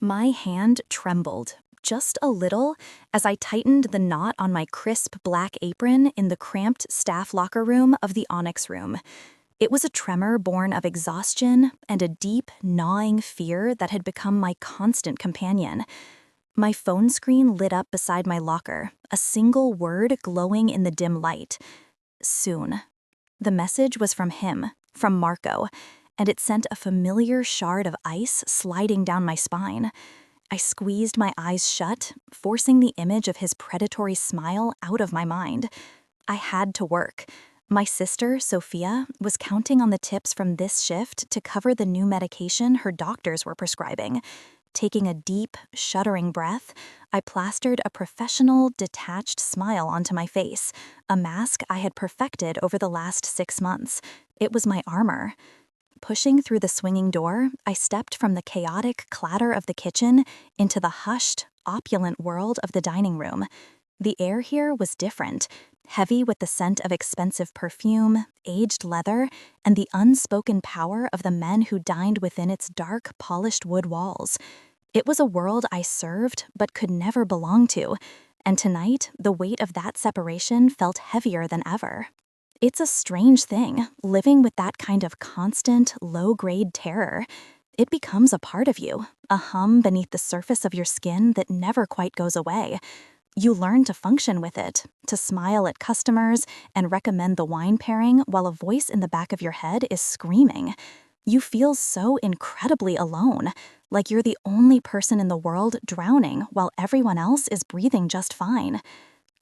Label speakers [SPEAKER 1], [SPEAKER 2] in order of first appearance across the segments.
[SPEAKER 1] My hand trembled, just a little, as I tightened the knot on my crisp black apron in the cramped staff locker room of the Onyx Room. It was a tremor born of exhaustion and a deep, gnawing fear that had become my constant companion. My phone screen lit up beside my locker, a single word glowing in the dim light. Soon. The message was from him, from Marco, and it sent a familiar shard of ice sliding down my spine. I squeezed my eyes shut, forcing the image of his predatory smile out of my mind. I had to work. My sister, Sophia, was counting on the tips from this shift to cover the new medication her doctors were prescribing. Taking a deep, shuddering breath, I plastered a professional, detached smile onto my face, a mask I had perfected over the last 6 months. It was my armor. Pushing through the swinging door, I stepped from the chaotic clatter of the kitchen into the hushed, opulent world of the dining room. The air here was different, heavy with the scent of expensive perfume, aged leather, and the unspoken power of the men who dined within its dark, polished wood walls. It was a world I served but could never belong to, and tonight the weight of that separation felt heavier than ever. It's a strange thing, living with that kind of constant, low-grade terror. It becomes a part of you, a hum beneath the surface of your skin that never quite goes away. You learn to function with it, to smile at customers and recommend the wine pairing while a voice in the back of your head is screaming. You feel so incredibly alone, like you're the only person in the world drowning while everyone else is breathing just fine.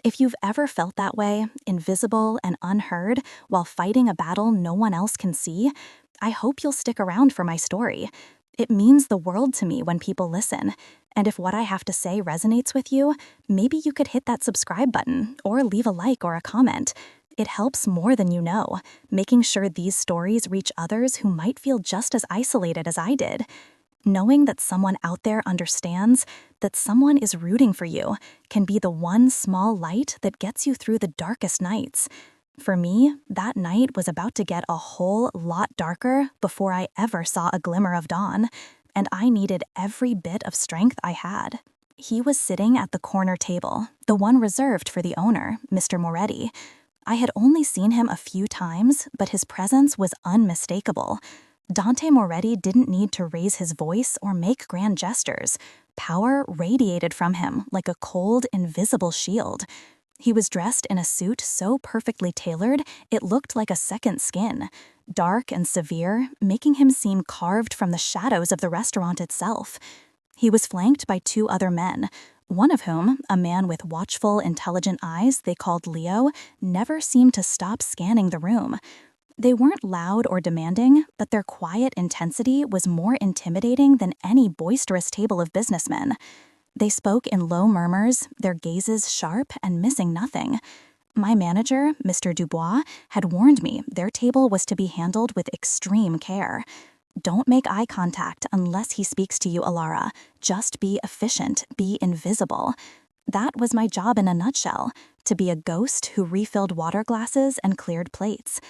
[SPEAKER 1] If you've ever felt that way, invisible and unheard, while fighting a battle no one else can see, I hope you'll stick around for my story. It means the world to me when people listen, and if what I have to say resonates with you, maybe you could hit that subscribe button or leave a like or a comment. It helps more than you know, making sure these stories reach others who might feel just as isolated as I did. Knowing that someone out there understands, that someone is rooting for you, can be the one small light that gets you through the darkest nights. For me, that night was about to get a whole lot darker before I ever saw a glimmer of dawn, and I needed every bit of strength I had. He was sitting at the corner table, the one reserved for the owner, Mr. Moretti. I had only seen him a few times, but his presence was unmistakable. Dante Moretti didn't need to raise his voice or make grand gestures. Power radiated from him like a cold, invisible shield. He was dressed in a suit so perfectly tailored it looked like a second skin, dark and severe, making him seem carved from the shadows of the restaurant itself. He was flanked by 2 other men, one of whom, a man with watchful, intelligent eyes they called Leo, never seemed to stop scanning the room. They weren't loud or demanding, but their quiet intensity was more intimidating than any boisterous table of businessmen. They spoke in low murmurs, their gazes sharp and missing nothing. My manager, Mr. Dubois, had warned me their table was to be handled with extreme care. Don't make eye contact unless he speaks to you, Alara. Just be efficient, be invisible. That was my job in a nutshell, to be a ghost who refilled water glasses and cleared plates.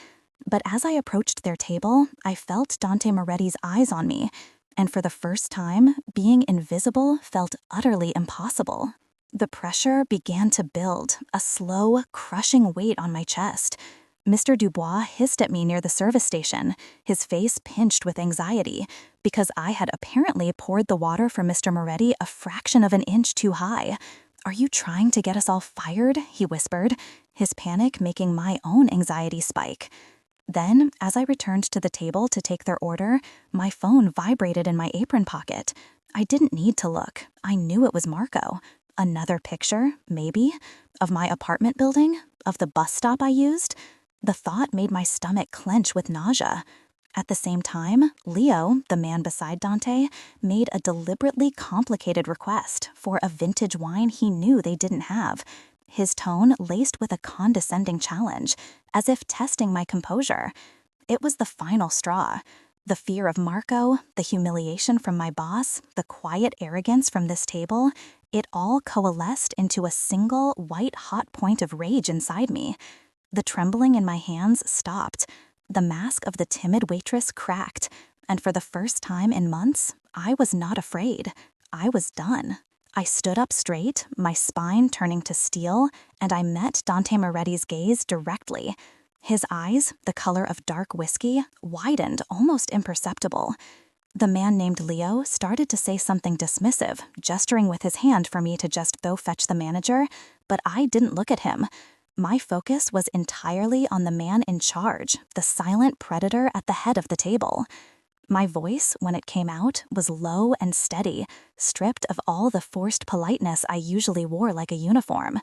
[SPEAKER 1] But as I approached their table, I felt Dante Moretti's eyes on me, and for the first time, being invisible felt utterly impossible. The pressure began to build, a slow, crushing weight on my chest. Mr. Dubois hissed at me near the service station, his face pinched with anxiety, because I had apparently poured the water for Mr. Moretti a fraction of an inch too high. "Are you trying to get us all fired?" he whispered, his panic making my own anxiety spike. Then, as I returned to the table to take their order, my phone vibrated in my apron pocket. I didn't need to look. I knew it was Marco. Another picture, maybe, of my apartment building, of the bus stop I used. The thought made my stomach clench with nausea. At the same time, Leo, the man beside Dante, made a deliberately complicated request for a vintage wine he knew they didn't have. His tone laced with a condescending challenge, as if testing my composure. It was the final straw. The fear of Marco, the humiliation from my boss, the quiet arrogance from this table, it all coalesced into a single white-hot point of rage inside me. The trembling in my hands stopped. The mask of the timid waitress cracked, and for the first time in months, I was not afraid. I was done. I stood up straight, my spine turning to steel, and I met Dante Moretti's gaze directly. His eyes, the color of dark whiskey, widened almost imperceptible. The man named Leo started to say something dismissive, gesturing with his hand for me to just go fetch the manager, but I didn't look at him. My focus was entirely on the man in charge, the silent predator at the head of the table. My voice, when it came out, was low and steady, stripped of all the forced politeness I usually wore like a uniform.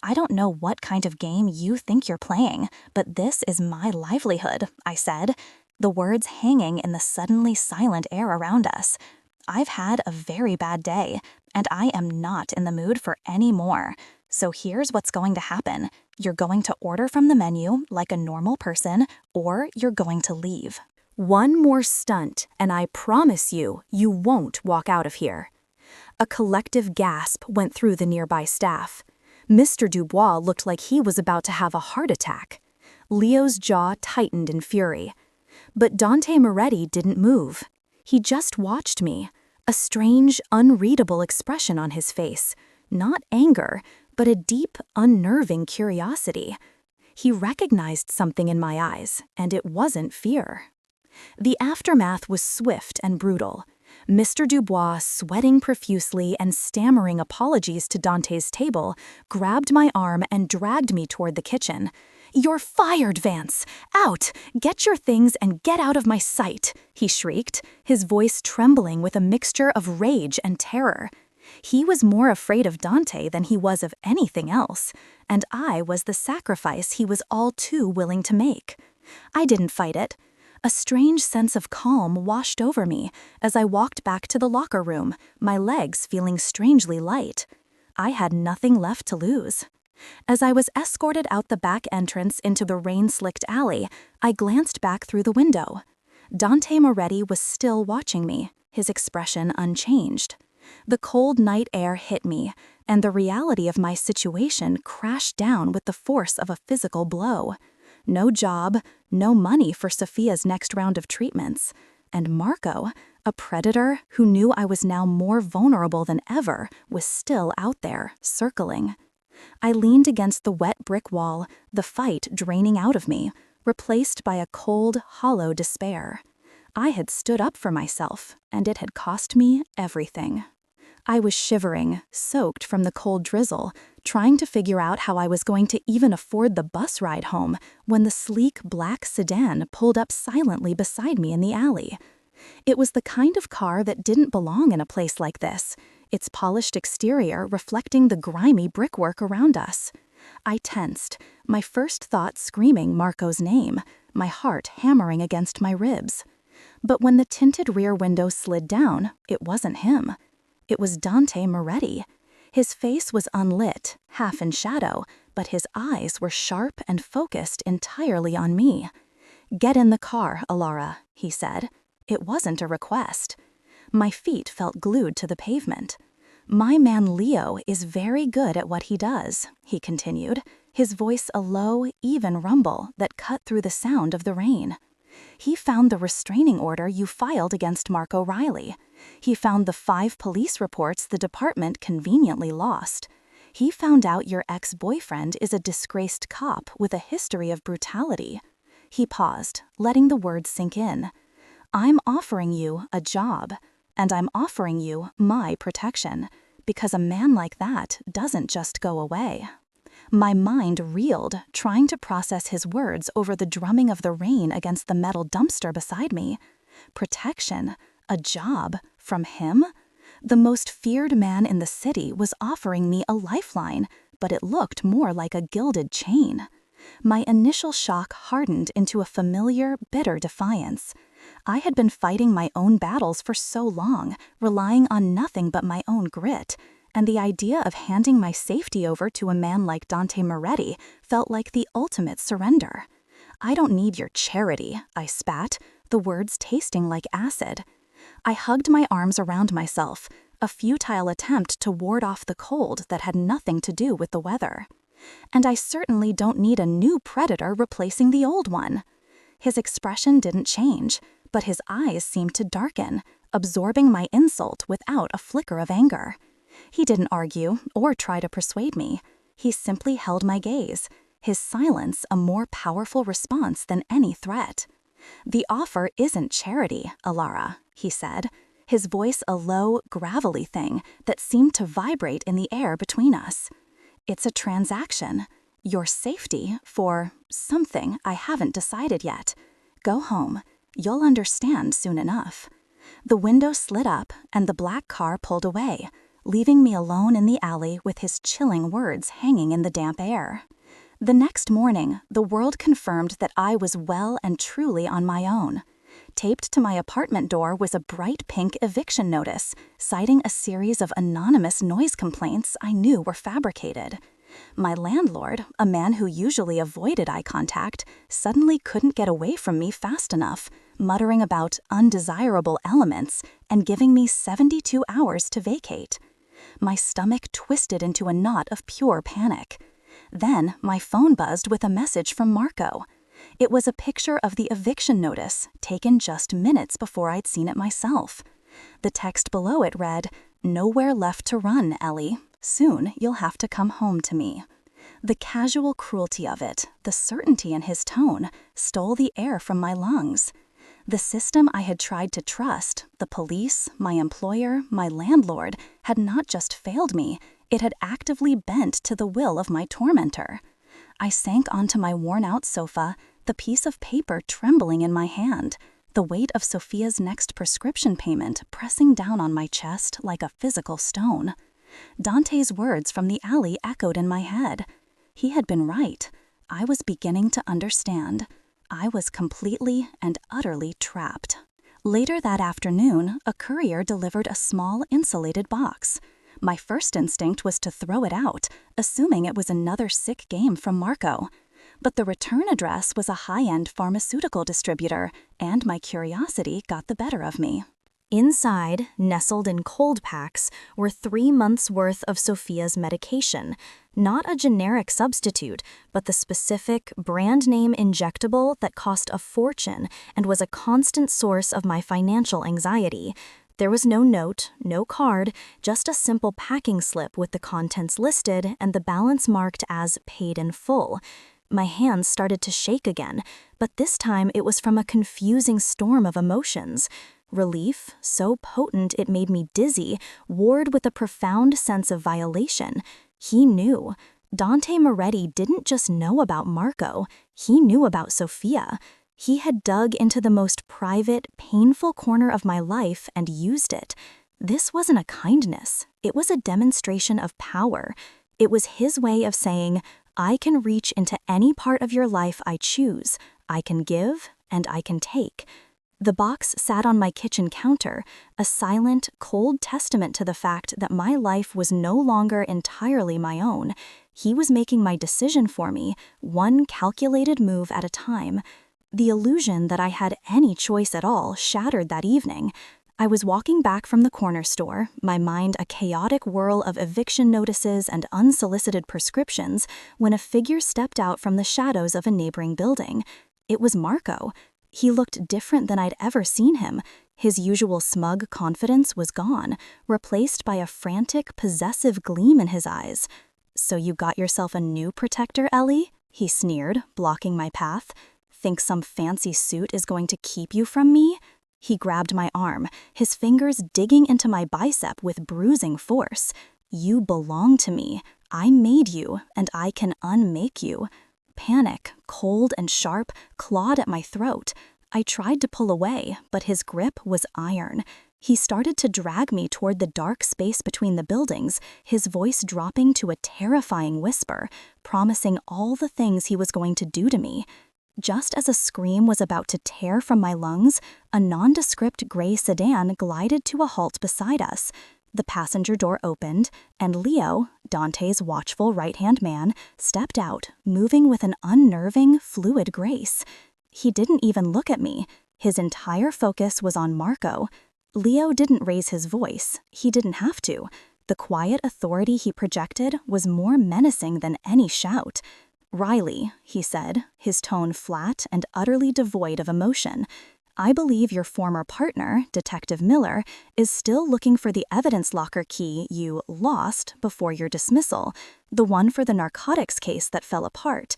[SPEAKER 1] I don't know what kind of game you think you're playing, but this is my livelihood, I said, the words hanging in the suddenly silent air around us. I've had a very bad day, and I am not in the mood for any more. So here's what's going to happen. You're going to order from the menu like a normal person, or you're going to leave. One more stunt, and I promise you, you won't walk out of here. A collective gasp went through the nearby staff. Mr. Dubois looked like he was about to have a heart attack. Leo's jaw tightened in fury. But Dante Moretti didn't move. He just watched me, a strange, unreadable expression on his face. Not anger, but a deep, unnerving curiosity. He recognized something in my eyes, and it wasn't fear. The aftermath was swift and brutal. Mr. Dubois, sweating profusely and stammering apologies to Dante's table, grabbed my arm and dragged me toward the kitchen. "You're fired, Vance! Out! Get your things and get out of my sight!" he shrieked, his voice trembling with a mixture of rage and terror. He was more afraid of Dante than he was of anything else, and I was the sacrifice he was all too willing to make. I didn't fight it. A strange sense of calm washed over me as I walked back to the locker room, my legs feeling strangely light. I had nothing left to lose. As I was escorted out the back entrance into the rain-slicked alley, I glanced back through the window. Dante Moretti was still watching me, his expression unchanged. The cold night air hit me, and the reality of my situation crashed down with the force of a physical blow. No job, no money for Sophia's next round of treatments. And Marco, a predator who knew I was now more vulnerable than ever, was still out there, circling. I leaned against the wet brick wall, the fight draining out of me, replaced by a cold, hollow despair. I had stood up for myself, and it had cost me everything. I was shivering, soaked from the cold drizzle, trying to figure out how I was going to even afford the bus ride home when the sleek black sedan pulled up silently beside me in the alley. It was the kind of car that didn't belong in a place like this, its polished exterior reflecting the grimy brickwork around us. I tensed, my first thought screaming Marco's name, my heart hammering against my ribs. But when the tinted rear window slid down, it wasn't him. It was Dante Moretti. His face was unlit, half in shadow, but his eyes were sharp and focused entirely on me. "Get in the car, Alara," he said. It wasn't a request. My feet felt glued to the pavement. "My man Leo is very good at what he does," he continued, his voice a low, even rumble that cut through the sound of the rain. "He found the restraining order you filed against Marco Riley. He found the 5 police reports the department conveniently lost. He found out your ex-boyfriend is a disgraced cop with a history of brutality." He paused, letting the words sink in. "I'm offering you a job, and I'm offering you my protection, because a man like that doesn't just go away." My mind reeled, trying to process his words over the drumming of the rain against the metal dumpster beside me. Protection? A job? From him? The most feared man in the city was offering me a lifeline, but it looked more like a gilded chain. My initial shock hardened into a familiar, bitter defiance. I had been fighting my own battles for so long, relying on nothing but my own grit, and the idea of handing my safety over to a man like Dante Moretti felt like the ultimate surrender. "I don't need your charity," I spat, the words tasting like acid. I hugged my arms around myself, a futile attempt to ward off the cold that had nothing to do with the weather. "And I certainly don't need a new predator replacing the old one." His expression didn't change, but his eyes seemed to darken, absorbing my insult without a flicker of anger. He didn't argue or try to persuade me. He simply held my gaze, his silence a more powerful response than any threat. "The offer isn't charity, Alara," he said, his voice a low, gravelly thing that seemed to vibrate in the air between us. "It's a transaction. Your safety for something I haven't decided yet. Go home. You'll understand soon enough." The window slid up and the black car pulled away, leaving me alone in the alley with his chilling words hanging in the damp air. The next morning, the world confirmed that I was well and truly on my own. Taped to my apartment door was a bright pink eviction notice, citing a series of anonymous noise complaints I knew were fabricated. My landlord, a man who usually avoided eye contact, suddenly couldn't get away from me fast enough, muttering about undesirable elements and giving me 72 hours to vacate. My stomach twisted into a knot of pure panic. Then my phone buzzed with a message from Marco. It was a picture of the eviction notice, taken just minutes before I'd seen it myself. The text below it read, "Nowhere left to run, Ellie. Soon you'll have to come home to me." The casual cruelty of it, the certainty in his tone, stole the air from my lungs. The system I had tried to trust, the police, my employer, my landlord, had not just failed me, it had actively bent to the will of my tormentor. I sank onto my worn-out sofa, the piece of paper trembling in my hand, the weight of Sophia's next prescription payment pressing down on my chest like a physical stone. Dante's words from the alley echoed in my head. He had been right. I was beginning to understand. I was completely and utterly trapped. Later that afternoon, a courier delivered a small insulated box. My first instinct was to throw it out, assuming it was another sick game from Marco. But the return address was a high-end pharmaceutical distributor, and my curiosity got the better of me. Inside, nestled in cold packs, were 3 months' worth of Sophia's medication. Not a generic substitute, but the specific, brand-name injectable that cost a fortune and was a constant source of my financial anxiety. There was no note, no card, just a simple packing slip with the contents listed and the balance marked as paid in full. My hands started to shake again, but this time it was from a confusing storm of emotions. Relief, so potent it made me dizzy, warred with a profound sense of violation. He knew. Dante Moretti didn't just know about Marco, he knew about Sophia. He had dug into the most private, painful corner of my life and used it. This wasn't a kindness, it was a demonstration of power. It was his way of saying, I can reach into any part of your life I choose. I can give, and I can take. The box sat on my kitchen counter, a silent, cold testament to the fact that my life was no longer entirely my own. He was making my decision for me, one calculated move at a time. The illusion that I had any choice at all shattered that evening. I was walking back from the corner store, my mind a chaotic whirl of eviction notices and unsolicited prescriptions, when a figure stepped out from the shadows of a neighboring building. It was Marco. He looked different than I'd ever seen him. His usual smug confidence was gone, replaced by a frantic, possessive gleam in his eyes. "So you got yourself a new protector, Ellie?" he sneered, blocking my path. "Think some fancy suit is going to keep you from me?" He grabbed my arm, his fingers digging into my bicep with bruising force. "You belong to me. I made you, and I can unmake you." Panic, cold and sharp, clawed at my throat. I tried to pull away, but his grip was iron. He started to drag me toward the dark space between the buildings, his voice dropping to a terrifying whisper, promising all the things he was going to do to me. Just as a scream was about to tear from my lungs, a nondescript gray sedan glided to a halt beside us. The passenger door opened, and Leo, Dante's watchful right-hand man, stepped out, moving with an unnerving, fluid grace. He didn't even look at me. His entire focus was on Marco. Leo didn't raise his voice. He didn't have to. The quiet authority he projected was more menacing than any shout. "Riley," he said, his tone flat and utterly devoid of emotion. I believe your former partner, Detective Miller, is still looking for the evidence locker key you lost before your dismissal, the one for the narcotics case that fell apart.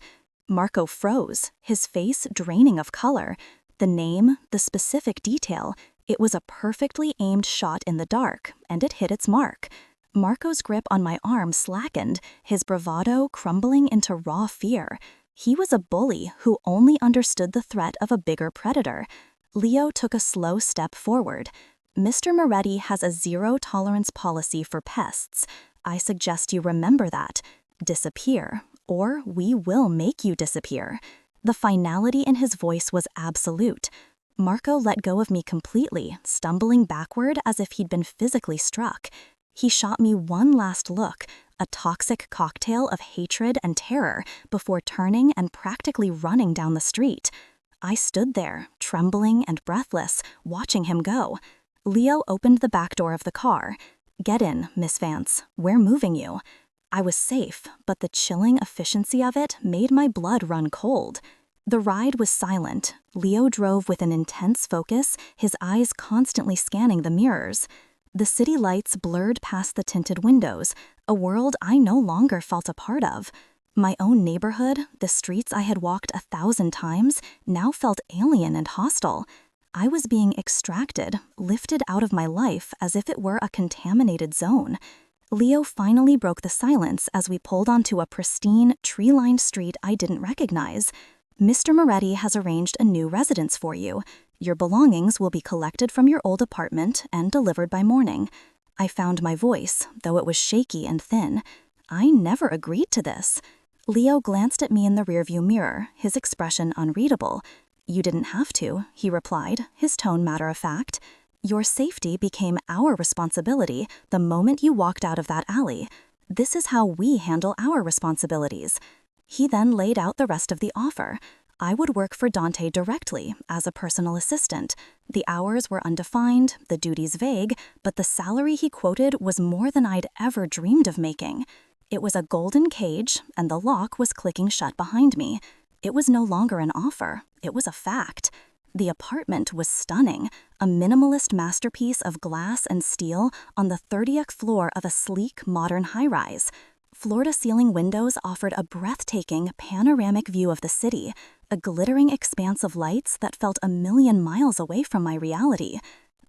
[SPEAKER 1] Marco froze, his face draining of color. The name, the specific detail, it was a perfectly aimed shot in the dark, and it hit its mark. Marco's grip on my arm slackened, his bravado crumbling into raw fear. He was a bully who only understood the threat of a bigger predator. Leo took a slow step forward. Mr. Moretti has a zero-tolerance policy for pests. I suggest you remember that. Disappear, or we will make you disappear. The finality in his voice was absolute. Marco let go of me completely, stumbling backward as if he'd been physically struck. He shot me one last look, a toxic cocktail of hatred and terror, before turning and practically running down the street. I stood there, trembling and breathless, watching him go. Leo opened the back door of the car. "Get in, Miss Vance. We're moving you." I was safe, but the chilling efficiency of it made my blood run cold. The ride was silent. Leo drove with an intense focus, his eyes constantly scanning the mirrors. The city lights blurred past the tinted windows, a world I no longer felt a part of. My own neighborhood, the streets I had walked 1,000 times, now felt alien and hostile. I was being extracted, lifted out of my life as if it were a contaminated zone. Leo finally broke the silence as we pulled onto a pristine, tree-lined street I didn't recognize. "Mr. Moretti has arranged a new residence for you. Your belongings will be collected from your old apartment and delivered by morning." I found my voice, though it was shaky and thin. I never agreed to this. Leo glanced at me in the rearview mirror, his expression unreadable. "You didn't have to," he replied, his tone matter-of-fact. "Your safety became our responsibility the moment you walked out of that alley. This is how we handle our responsibilities." He then laid out the rest of the offer. I would work for Dante directly, as a personal assistant. The hours were undefined, the duties vague, but the salary he quoted was more than I'd ever dreamed of making. It was a golden cage, and the lock was clicking shut behind me. It was no longer an offer, it was a fact. The apartment was stunning, a minimalist masterpiece of glass and steel on the 30th floor of a sleek, modern high-rise. Floor-to-ceiling windows offered a breathtaking, panoramic view of the city, a glittering expanse of lights that felt a million miles away from my reality.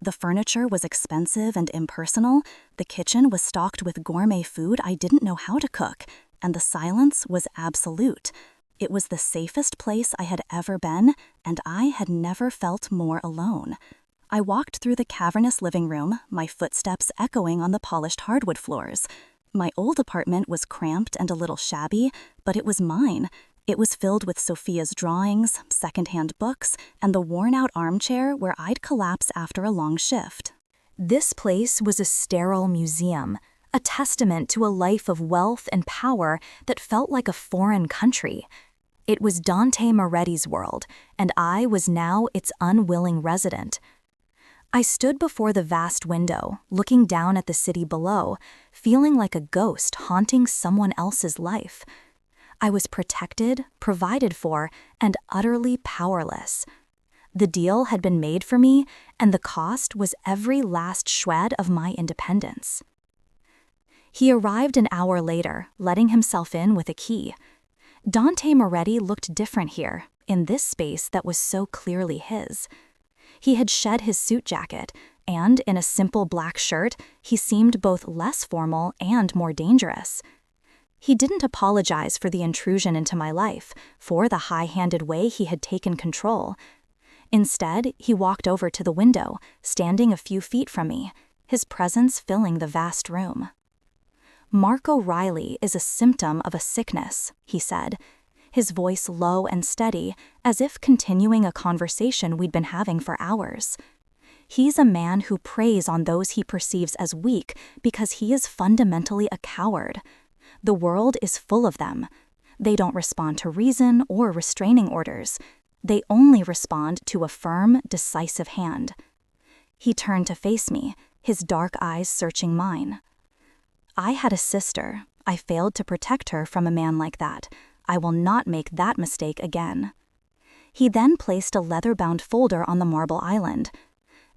[SPEAKER 1] The furniture was expensive and impersonal, the kitchen was stocked with gourmet food I didn't know how to cook, and the silence was absolute. It was the safest place I had ever been, and I had never felt more alone. I walked through the cavernous living room, my footsteps echoing on the polished hardwood floors. My old apartment was cramped and a little shabby, but it was mine. It was filled with Sophia's drawings, secondhand books, and the worn-out armchair where I'd collapse after a long shift. This place was a sterile museum, a testament to a life of wealth and power that felt like a foreign country. It was Dante Moretti's world, and I was now its unwilling resident. I stood before the vast window, looking down at the city below, feeling like a ghost haunting someone else's life. I was protected, provided for, and utterly powerless. The deal had been made for me, and the cost was every last shred of my independence. He arrived an hour later, letting himself in with a key. Dante Moretti looked different here, in this space that was so clearly his. He had shed his suit jacket, and in a simple black shirt, he seemed both less formal and more dangerous. He didn't apologize for the intrusion into my life, for the high-handed way he had taken control. Instead, he walked over to the window, standing a few feet from me, his presence filling the vast room. "Marco Riley is a symptom of a sickness," he said, his voice low and steady, as if continuing a conversation we'd been having for hours. "He's a man who preys on those he perceives as weak because he is fundamentally a coward. The world is full of them. They don't respond to reason or restraining orders. They only respond to a firm, decisive hand." He turned to face me, his dark eyes searching mine. "I had a sister. I failed to protect her from a man like that. I will not make that mistake again." He then placed a leather-bound folder on the marble island.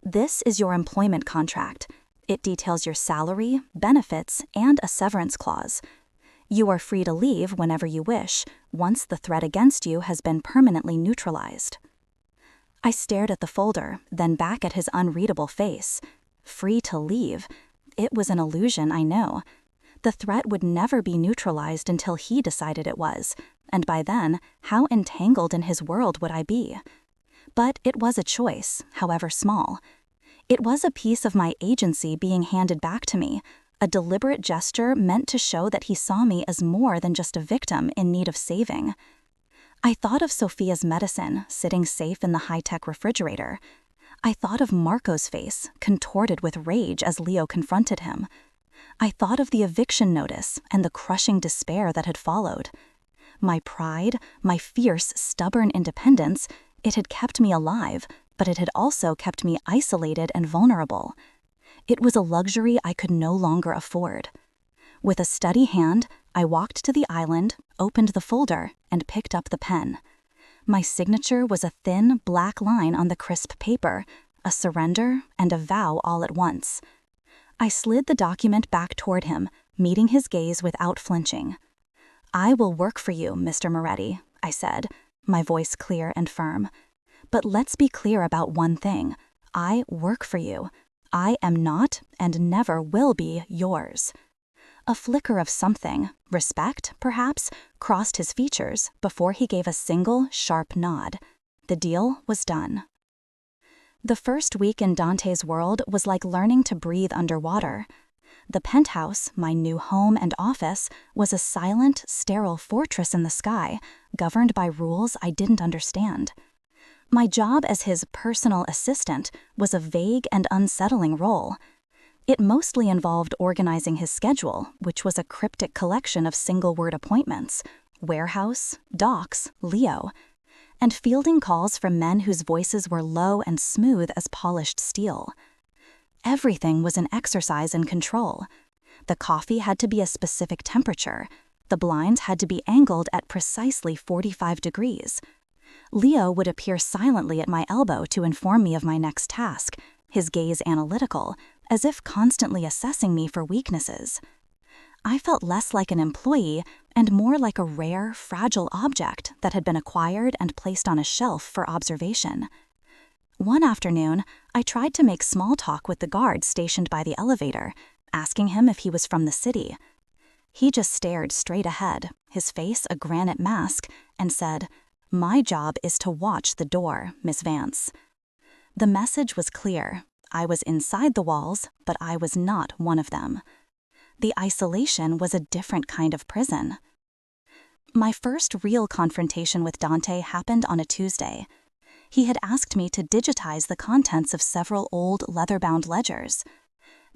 [SPEAKER 1] "This is your employment contract. It details your salary, benefits, and a severance clause. You are free to leave whenever you wish, once the threat against you has been permanently neutralized." I stared at the folder, then back at his unreadable face. Free to leave. It was an illusion, I know. The threat would never be neutralized until he decided it was, and by then, how entangled in his world would I be? But it was a choice, however small. It was a piece of my agency being handed back to me, a deliberate gesture meant to show that he saw me as more than just a victim in need of saving. I thought of Sophia's medicine sitting safe in the high-tech refrigerator. I thought of Marco's face, contorted with rage as Leo confronted him. I thought of the eviction notice and the crushing despair that had followed. My pride, my fierce, stubborn independence, it had kept me alive, but it had also kept me isolated and vulnerable. It was a luxury I could no longer afford. With a steady hand, I walked to the island, opened the folder, and picked up the pen. My signature was a thin, black line on the crisp paper, a surrender and a vow all at once. I slid the document back toward him, meeting his gaze without flinching. "I will work for you, Mr. Moretti," I said, my voice clear and firm. "But let's be clear about one thing. I work for you. I am not, and never will be, yours." A flicker of something, respect, perhaps, crossed his features before he gave a single, sharp nod. The deal was done. The first week in Dante's world was like learning to breathe underwater. The penthouse, my new home and office, was a silent, sterile fortress in the sky, governed by rules I didn't understand. My job as his personal assistant was a vague and unsettling role. It mostly involved organizing his schedule, which was a cryptic collection of single-word appointments: warehouse, docks, Leo, and fielding calls from men whose voices were low and smooth as polished steel. Everything was an exercise in control. The coffee had to be a specific temperature. The blinds had to be angled at precisely 45 degrees. Leo would appear silently at my elbow to inform me of my next task, his gaze analytical, as if constantly assessing me for weaknesses. I felt less like an employee and more like a rare, fragile object that had been acquired and placed on a shelf for observation. One afternoon, I tried to make small talk with the guard stationed by the elevator, asking him if he was from the city. He just stared straight ahead, his face a granite mask, and said, "My job is to watch the door, Miss Vance." The message was clear. I was inside the walls, but I was not one of them. The isolation was a different kind of prison. My first real confrontation with Dante happened on a Tuesday. He had asked me to digitize the contents of several old leather-bound ledgers.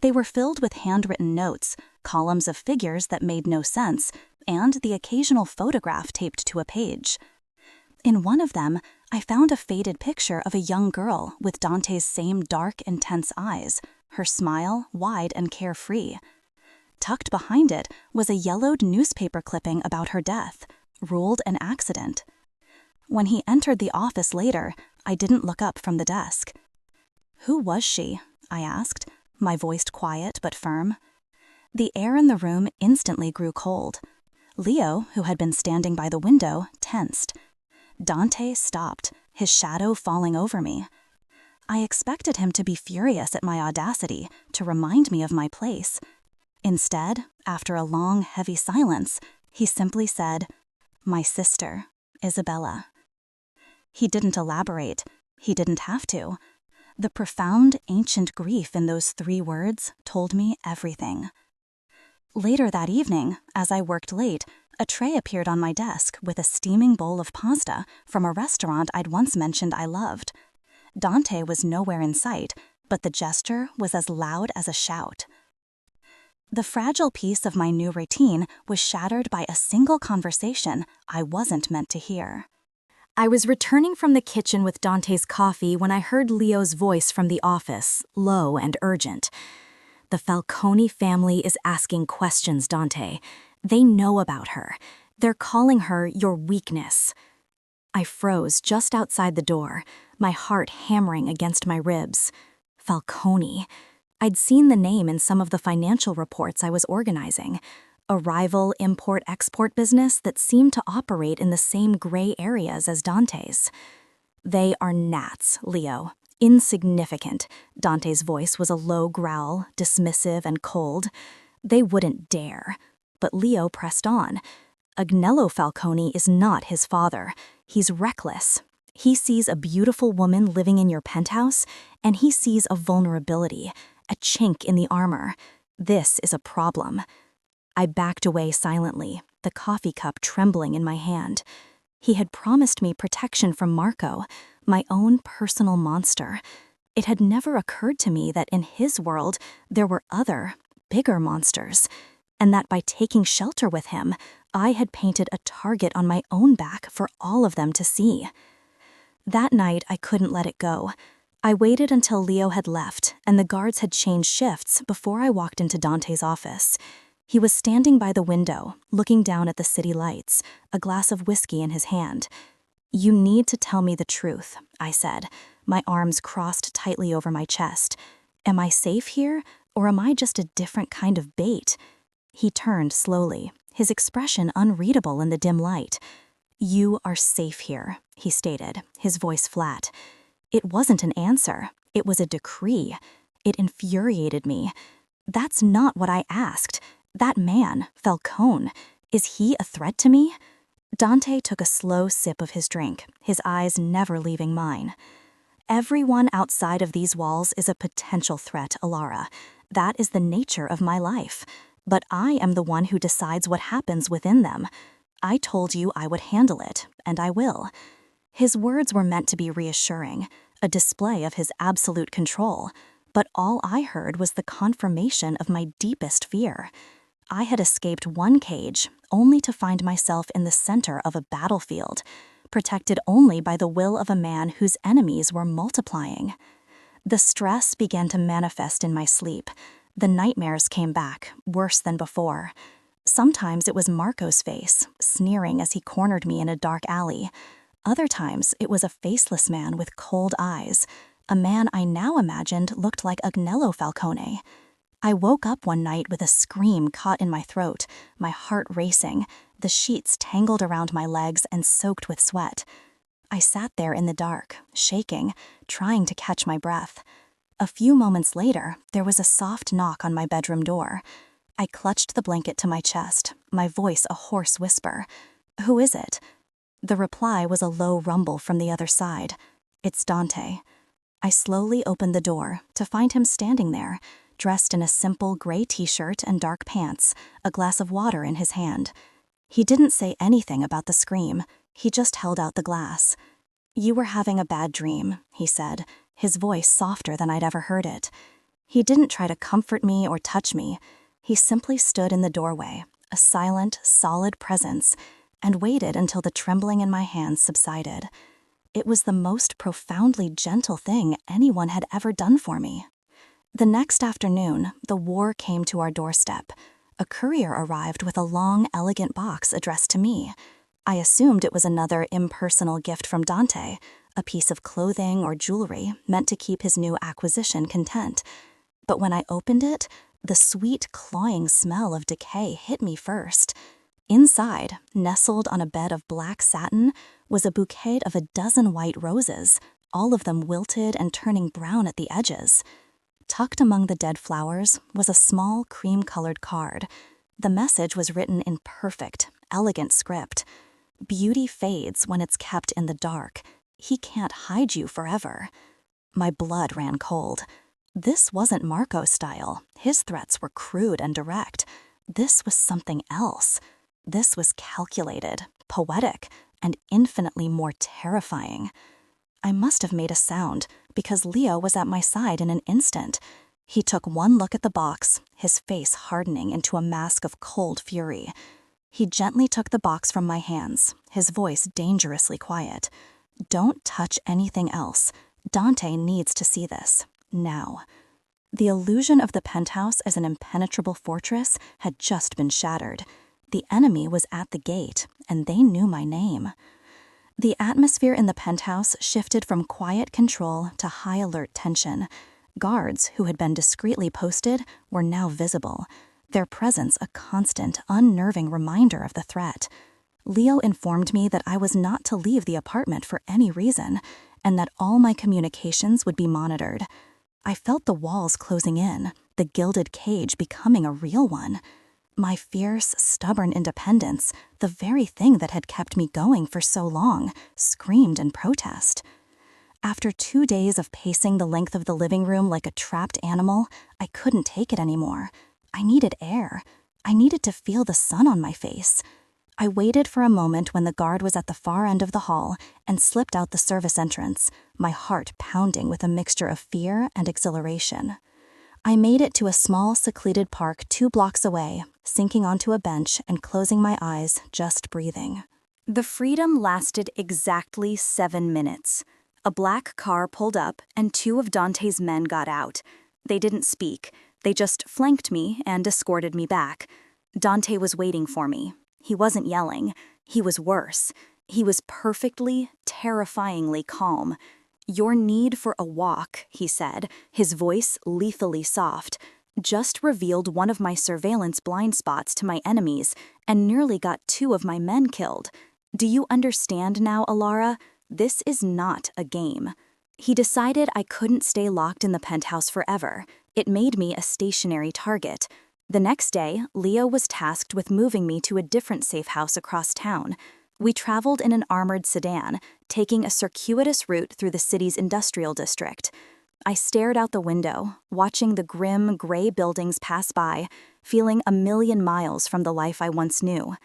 [SPEAKER 1] They were filled with handwritten notes, columns of figures that made no sense, and the occasional photograph taped to a page. In one of them, I found a faded picture of a young girl with Dante's same dark, intense eyes, her smile wide and carefree. Tucked behind it was a yellowed newspaper clipping about her death, ruled an accident. When he entered the office later, I didn't look up from the desk. "Who was she?" I asked, my voice quiet but firm. The air in the room instantly grew cold. Leo, who had been standing by the window, tensed. Dante stopped, his shadow falling over me. I expected him to be furious at my audacity, to remind me of my place. Instead, after a long, heavy silence, he simply said, "My sister, Isabella." He didn't elaborate. He didn't have to. The profound, ancient grief in those 3 words told me everything. Later that evening, as I worked late, a tray appeared on my desk with a steaming bowl of pasta from a restaurant I'd once mentioned I loved. Dante was nowhere in sight, but the gesture was as loud as a shout. The fragile piece of my new routine was shattered by a single conversation I wasn't meant to hear. I was returning from the kitchen with Dante's coffee when I heard Leo's voice from the office, low and urgent. "The Falcone family is asking questions, Dante. They know about her. They're calling her your weakness." I froze just outside the door, my heart hammering against my ribs. Falcone. I'd seen the name in some of the financial reports I was organizing. A rival import-export business that seemed to operate in the same gray areas as Dante's. They are gnats, Leo. Insignificant. Dante's voice was a low growl, dismissive and cold. They wouldn't dare. But Leo pressed on. Agnello Falcone is not his father. He's reckless. He sees a beautiful woman living in your penthouse, and he sees a vulnerability, a chink in the armor. This is a problem. I backed away silently, the coffee cup trembling in my hand. He had promised me protection from Marco, my own personal monster. It had never occurred to me that in his world there were other, bigger monsters, and that by taking shelter with him, I had painted a target on my own back for all of them to see. That night, I couldn't let it go. I waited until Leo had left and the guards had changed shifts before I walked into Dante's office. He was standing by the window, looking down at the city lights, a glass of whiskey in his hand. "You need to tell me the truth," I said, my arms crossed tightly over my chest. "Am I safe here, or am I just a different kind of bait?" He turned slowly, his expression unreadable in the dim light. "You are safe here," he stated, his voice flat. It wasn't an answer. It was a decree. It infuriated me. That's not what I asked. That man, Falcone, is he a threat to me? Dante took a slow sip of his drink, his eyes never leaving mine. "Everyone outside of these walls is a potential threat, Alara. That is the nature of my life. But I am the one who decides what happens within them. I told you I would handle it, and I will." His words were meant to be reassuring, a display of his absolute control, but all I heard was the confirmation of my deepest fear. I had escaped one cage, only to find myself in the center of a battlefield, protected only by the will of a man whose enemies were multiplying. The stress began to manifest in my sleep. The nightmares came back, worse than before. Sometimes it was Marco's face, sneering as he cornered me in a dark alley. Other times it was a faceless man with cold eyes, a man I now imagined looked like Agnello Falcone. I woke up one night with a scream caught in my throat, my heart racing, the sheets tangled around my legs and soaked with sweat. I sat there in the dark, shaking, trying to catch my breath. A few moments later, there was a soft knock on my bedroom door. I clutched the blanket to my chest, my voice a hoarse whisper. "Who is it?" The reply was a low rumble from the other side. "It's Dante." I slowly opened the door to find him standing there, dressed in a simple gray t-shirt and dark pants, a glass of water in his hand. He didn't say anything about the scream. He just held out the glass. "You were having a bad dream," he said, his voice softer than I'd ever heard it. He didn't try to comfort me or touch me. He simply stood in the doorway, a silent, solid presence, and waited until the trembling in my hands subsided. It was the most profoundly gentle thing anyone had ever done for me. The next afternoon, the war came to our doorstep. A courier arrived with a long, elegant box addressed to me. I assumed it was another impersonal gift from Dante, a piece of clothing or jewelry meant to keep his new acquisition content. But when I opened it, the sweet, clawing smell of decay hit me first. Inside, nestled on a bed of black satin, was a bouquet of a dozen white roses, all of them wilted and turning brown at the edges. Tucked among the dead flowers was a small cream-colored card. The message was written in perfect, elegant script. "Beauty fades when it's kept in the dark. He can't hide you forever." My blood ran cold. This wasn't Marco's style. His threats were crude and direct. This was something else. This was calculated, poetic, and infinitely more terrifying. I must have made a sound, because Leo was at my side in an instant. He took one look at the box, his face hardening into a mask of cold fury. He gently took the box from my hands, his voice dangerously quiet. "Don't touch anything else. Dante needs to see this. Now." The illusion of the penthouse as an impenetrable fortress had just been shattered. The enemy was at the gate, and they knew my name. The atmosphere in the penthouse shifted from quiet control to high alert tension. Guards, who had been discreetly posted, were now visible, their presence a constant, unnerving reminder of the threat. Leo informed me that I was not to leave the apartment for any reason, and that all my communications would be monitored. I felt the walls closing in, the gilded cage becoming a real one. My fierce, stubborn independence, the very thing that had kept me going for so long, screamed in protest. After 2 days of pacing the length of the living room like a trapped animal, I couldn't take it anymore. I needed air. I needed to feel the sun on my face. I waited for a moment when the guard was at the far end of the hall and slipped out the service entrance, my heart pounding with a mixture of fear and exhilaration. I made it to a small, secluded park 2 blocks away, sinking onto a bench and closing my eyes, just breathing. The freedom lasted exactly 7 minutes. A black car pulled up and 2 of Dante's men got out. They didn't speak. They just flanked me and escorted me back. Dante was waiting for me. He wasn't yelling. He was worse. He was perfectly, terrifyingly calm. "Your need for a walk," he said, his voice lethally soft, "just revealed one of my surveillance blind spots to my enemies and nearly got 2 of my men killed. Do you understand now, Alara? This is not a game." He decided I couldn't stay locked in the penthouse forever. It made me a stationary target. The next day, Leo was tasked with moving me to a different safe house across town. We traveled in an armored sedan, taking a circuitous route through the city's industrial district. I stared out the window, watching the grim, gray buildings pass by, feeling a million miles from the life I once knew.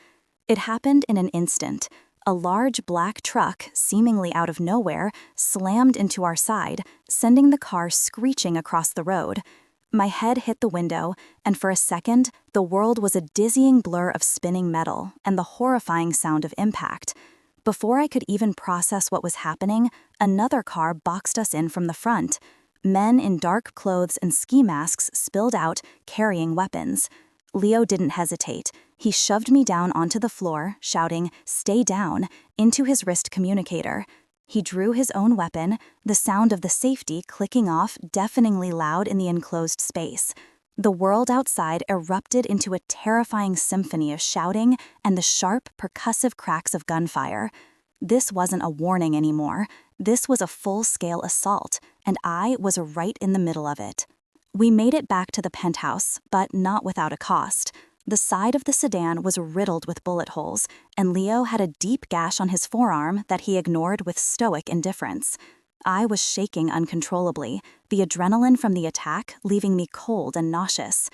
[SPEAKER 1] It happened in an instant. A large black truck, seemingly out of nowhere, slammed into our side, sending the car screeching across the road. My head hit the window, and for a second, the world was a dizzying blur of spinning metal and the horrifying sound of impact. Before I could even process what was happening, another car boxed us in from the front. Men in dark clothes and ski masks spilled out, carrying weapons. Leo didn't hesitate. He shoved me down onto the floor, shouting, "Stay down," into his wrist communicator. He drew his own weapon, the sound of the safety clicking off deafeningly loud in the enclosed space. The world outside erupted into a terrifying symphony of shouting and the sharp, percussive cracks of gunfire. This wasn't a warning anymore. This was a full-scale assault, and I was right in the middle of it. We made it back to the penthouse, but not without a cost. The side of the sedan was riddled with bullet holes, and Leo had a deep gash on his forearm that he ignored with stoic indifference. I was shaking uncontrollably, the adrenaline from the attack leaving me cold and nauseous.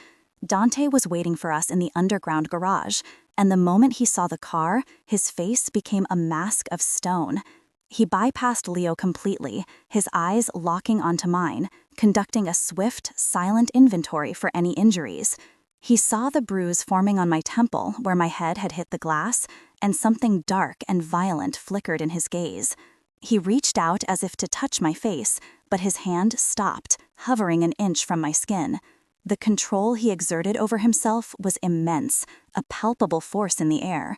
[SPEAKER 1] Dante was waiting for us in the underground garage, and the moment he saw the car, his face became a mask of stone. He bypassed Leo completely, his eyes locking onto mine, conducting a swift, silent inventory for any injuries. He saw the bruise forming on my temple where my head had hit the glass, and something dark and violent flickered in his gaze. He reached out as if to touch my face, but his hand stopped, hovering an inch from my skin. The control he exerted over himself was immense, a palpable force in the air.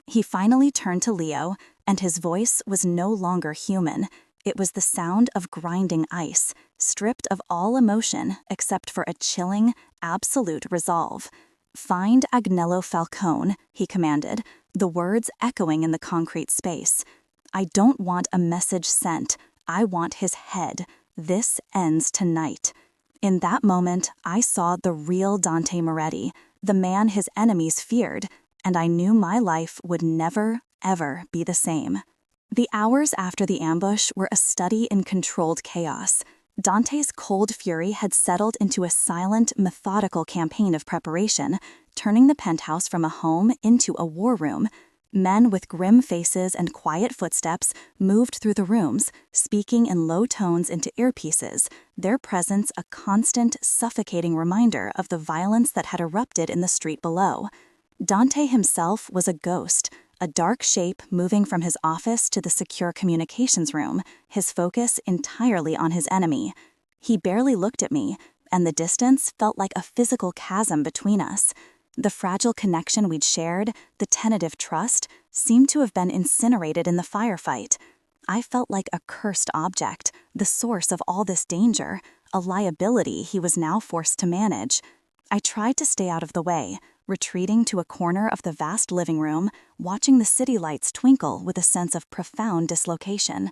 [SPEAKER 1] He finally turned to Leo, and his voice was no longer human. It was the sound of grinding ice, stripped of all emotion except for a chilling, absolute resolve. "Find Agnello Falcone," he commanded, the words echoing in the concrete space. "I don't want a message sent. I want his head. This ends tonight." In that moment, I saw the real Dante Moretti, the man his enemies feared, and I knew my life would never, ever be the same. The hours after the ambush were a study in controlled chaos. Dante's cold fury had settled into a silent, methodical campaign of preparation, turning the penthouse from a home into a war room. Men with grim faces and quiet footsteps moved through the rooms, speaking in low tones into earpieces, their presence a constant, suffocating reminder of the violence that had erupted in the street below. Dante himself was a ghost, a dark shape moving from his office to the secure communications room, his focus entirely on his enemy. He barely looked at me, and the distance felt like a physical chasm between us. The fragile connection we'd shared, the tentative trust, seemed to have been incinerated in the firefight. I felt like a cursed object, the source of all this danger, a liability he was now forced to manage. I tried to stay out of the way, retreating to a corner of the vast living room, watching the city lights twinkle with a sense of profound dislocation.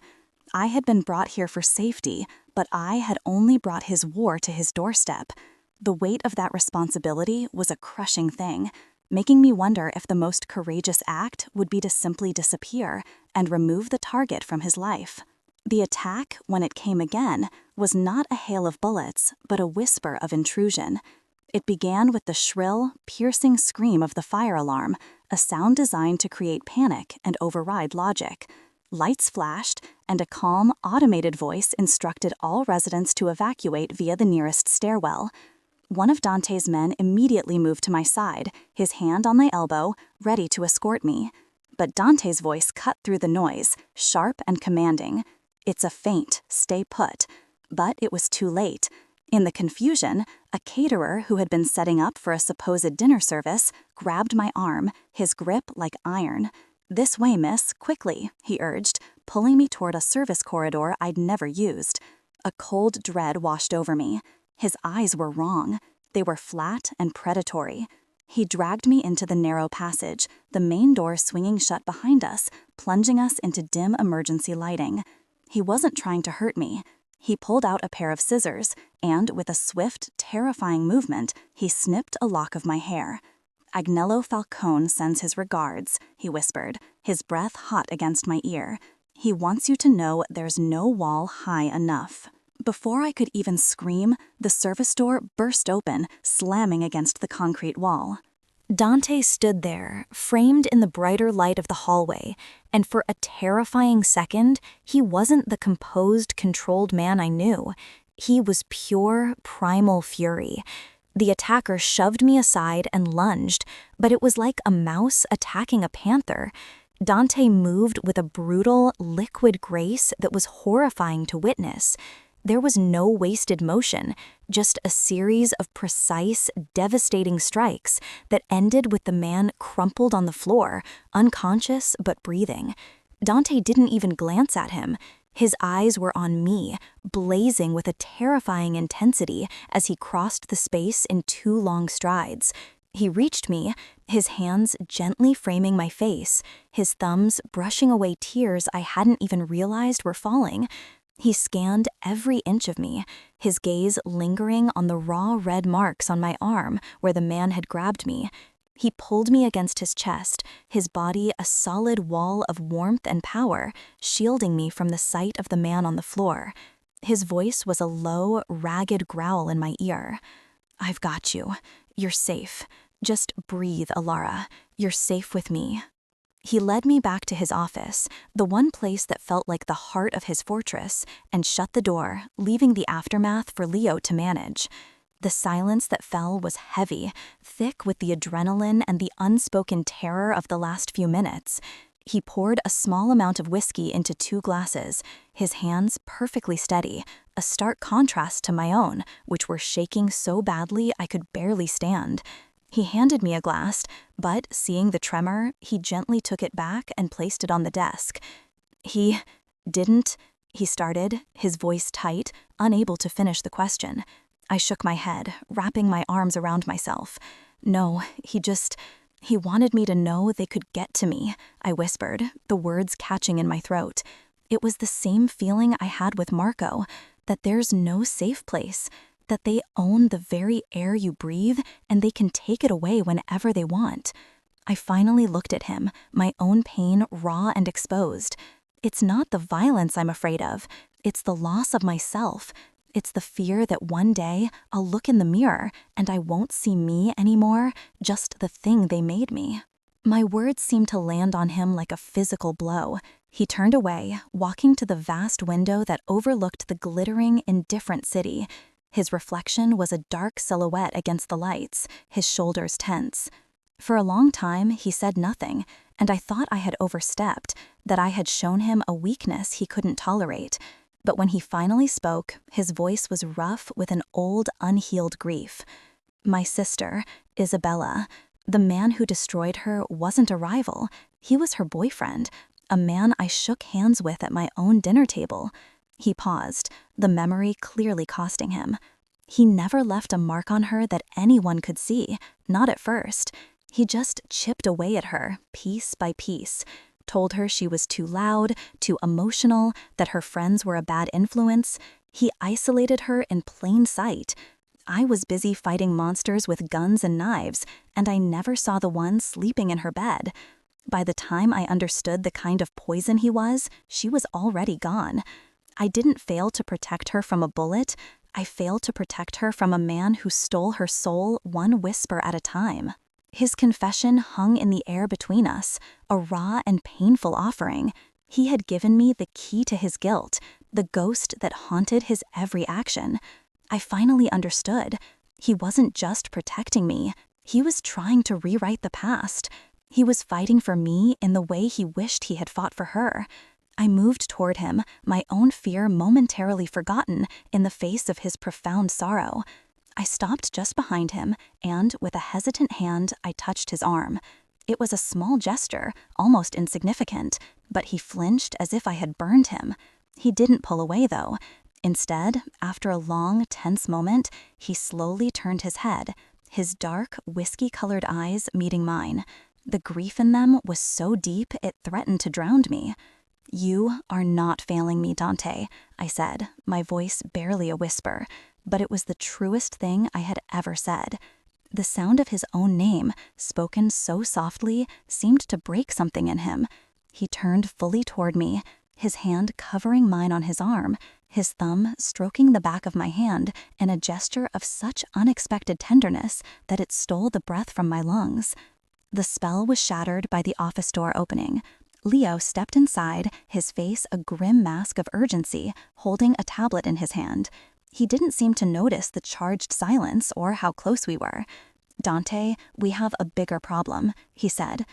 [SPEAKER 1] I had been brought here for safety, but I had only brought his war to his doorstep. The weight of that responsibility was a crushing thing, making me wonder if the most courageous act would be to simply disappear and remove the target from his life. The attack, when it came again, was not a hail of bullets, but a whisper of intrusion. It began with the shrill, piercing scream of the fire alarm, a sound designed to create panic and override logic. Lights flashed, and a calm, automated voice instructed all residents to evacuate via the nearest stairwell. One of Dante's men immediately moved to my side, his hand on my elbow, ready to escort me. But Dante's voice cut through the noise, sharp and commanding. "It's a feint, stay put." But it was too late. In the confusion, a caterer who had been setting up for a supposed dinner service grabbed my arm, his grip like iron. "This way, miss, quickly," he urged, pulling me toward a service corridor I'd never used. A cold dread washed over me. His eyes were wrong. They were flat and predatory. He dragged me into the narrow passage, the main door swinging shut behind us, plunging us into dim emergency lighting. He wasn't trying to hurt me. He pulled out a pair of scissors, and with a swift, terrifying movement, he snipped a lock of my hair. "Agnello Falcone sends his regards," he whispered, his breath hot against my ear. "He wants you to know there's no wall high enough." Before I could even scream, the service door burst open, slamming against the concrete wall. Dante stood there, framed in the brighter light of the hallway, and for a terrifying second, he wasn't the composed, controlled man I knew. He was pure, primal fury. The attacker shoved me aside and lunged, but it was like a mouse attacking a panther. Dante moved with a brutal, liquid grace that was horrifying to witness. There was no wasted motion, just a series of precise, devastating strikes that ended with the man crumpled on the floor, unconscious but breathing. Dante didn't even glance at him. His eyes were on me, blazing with a terrifying intensity as he crossed the space in 2 long strides. He reached me, his hands gently framing my face, his thumbs brushing away tears I hadn't even realized were falling. He scanned every inch of me, his gaze lingering on the raw red marks on my arm where the man had grabbed me. He pulled me against his chest, his body a solid wall of warmth and power, shielding me from the sight of the man on the floor. His voice was a low, ragged growl in my ear. "I've got you. You're safe. Just breathe, Alara. You're safe with me." He led me back to his office, the one place that felt like the heart of his fortress, and shut the door, leaving the aftermath for Leo to manage. The silence that fell was heavy, thick with the adrenaline and the unspoken terror of the last few minutes. He poured a small amount of whiskey into 2 glasses, his hands perfectly steady, a stark contrast to my own, which were shaking so badly I could barely stand. He handed me a glass, but seeing the tremor, he gently took it back and placed it on the desk. He started, his voice tight, unable to finish the question. I shook my head, wrapping my arms around myself. "No, he wanted me to know they could get to me," I whispered, the words catching in my throat. It was the same feeling I had with Marco, that there's no safe place, that they own the very air you breathe and they can take it away whenever they want. I finally looked at him, my own pain raw and exposed. It's not the violence I'm afraid of, it's the loss of myself. It's the fear that one day I'll look in the mirror and I won't see me anymore, just the thing they made me. My words seemed to land on him like a physical blow. He turned away, walking to the vast window that overlooked the glittering, indifferent city. His reflection was a dark silhouette against the lights, his shoulders tense. For a long time, he said nothing, and I thought I had overstepped, that I had shown him a weakness he couldn't tolerate. But when he finally spoke, his voice was rough with an old, unhealed grief. "My sister, Isabella, the man who destroyed her wasn't a rival. He was her boyfriend, a man I shook hands with at my own dinner table. He paused, the memory clearly costing him. He never left a mark on her that anyone could see, not at first. He just chipped away at her, piece by piece. Told her she was too loud, too emotional, that her friends were a bad influence. He isolated her in plain sight. I was busy fighting monsters with guns and knives, and I never saw the one sleeping in her bed. By the time I understood the kind of poison he was, she was already gone. I didn't fail to protect her from a bullet. I failed to protect her from a man who stole her soul one whisper at a time. His confession hung in the air between us, a raw and painful offering. He had given me the key to his guilt, the ghost that haunted his every action. I finally understood. He wasn't just protecting me. He was trying to rewrite the past. He was fighting for me in the way he wished he had fought for her. I moved toward him, my own fear momentarily forgotten in the face of his profound sorrow. I stopped just behind him, and with a hesitant hand, I touched his arm. It was a small gesture, almost insignificant, but he flinched as if I had burned him. He didn't pull away, though. Instead, after a long, tense moment, he slowly turned his head, his dark, whiskey-colored eyes meeting mine. The grief in them was so deep it threatened to drown me. "You are not failing me, Dante," I said, my voice barely a whisper, but it was the truest thing I had ever said. The sound of his own name, spoken so softly, seemed to break something in him. He turned fully toward me, his hand covering mine on his arm, his thumb stroking the back of my hand in a gesture of such unexpected tenderness that it stole the breath from my lungs. The spell was shattered by the office door opening. Leo stepped inside, his face a grim mask of urgency, holding a tablet in his hand. He didn't seem to notice the charged silence or how close we were. "Dante, we have a bigger problem," he said.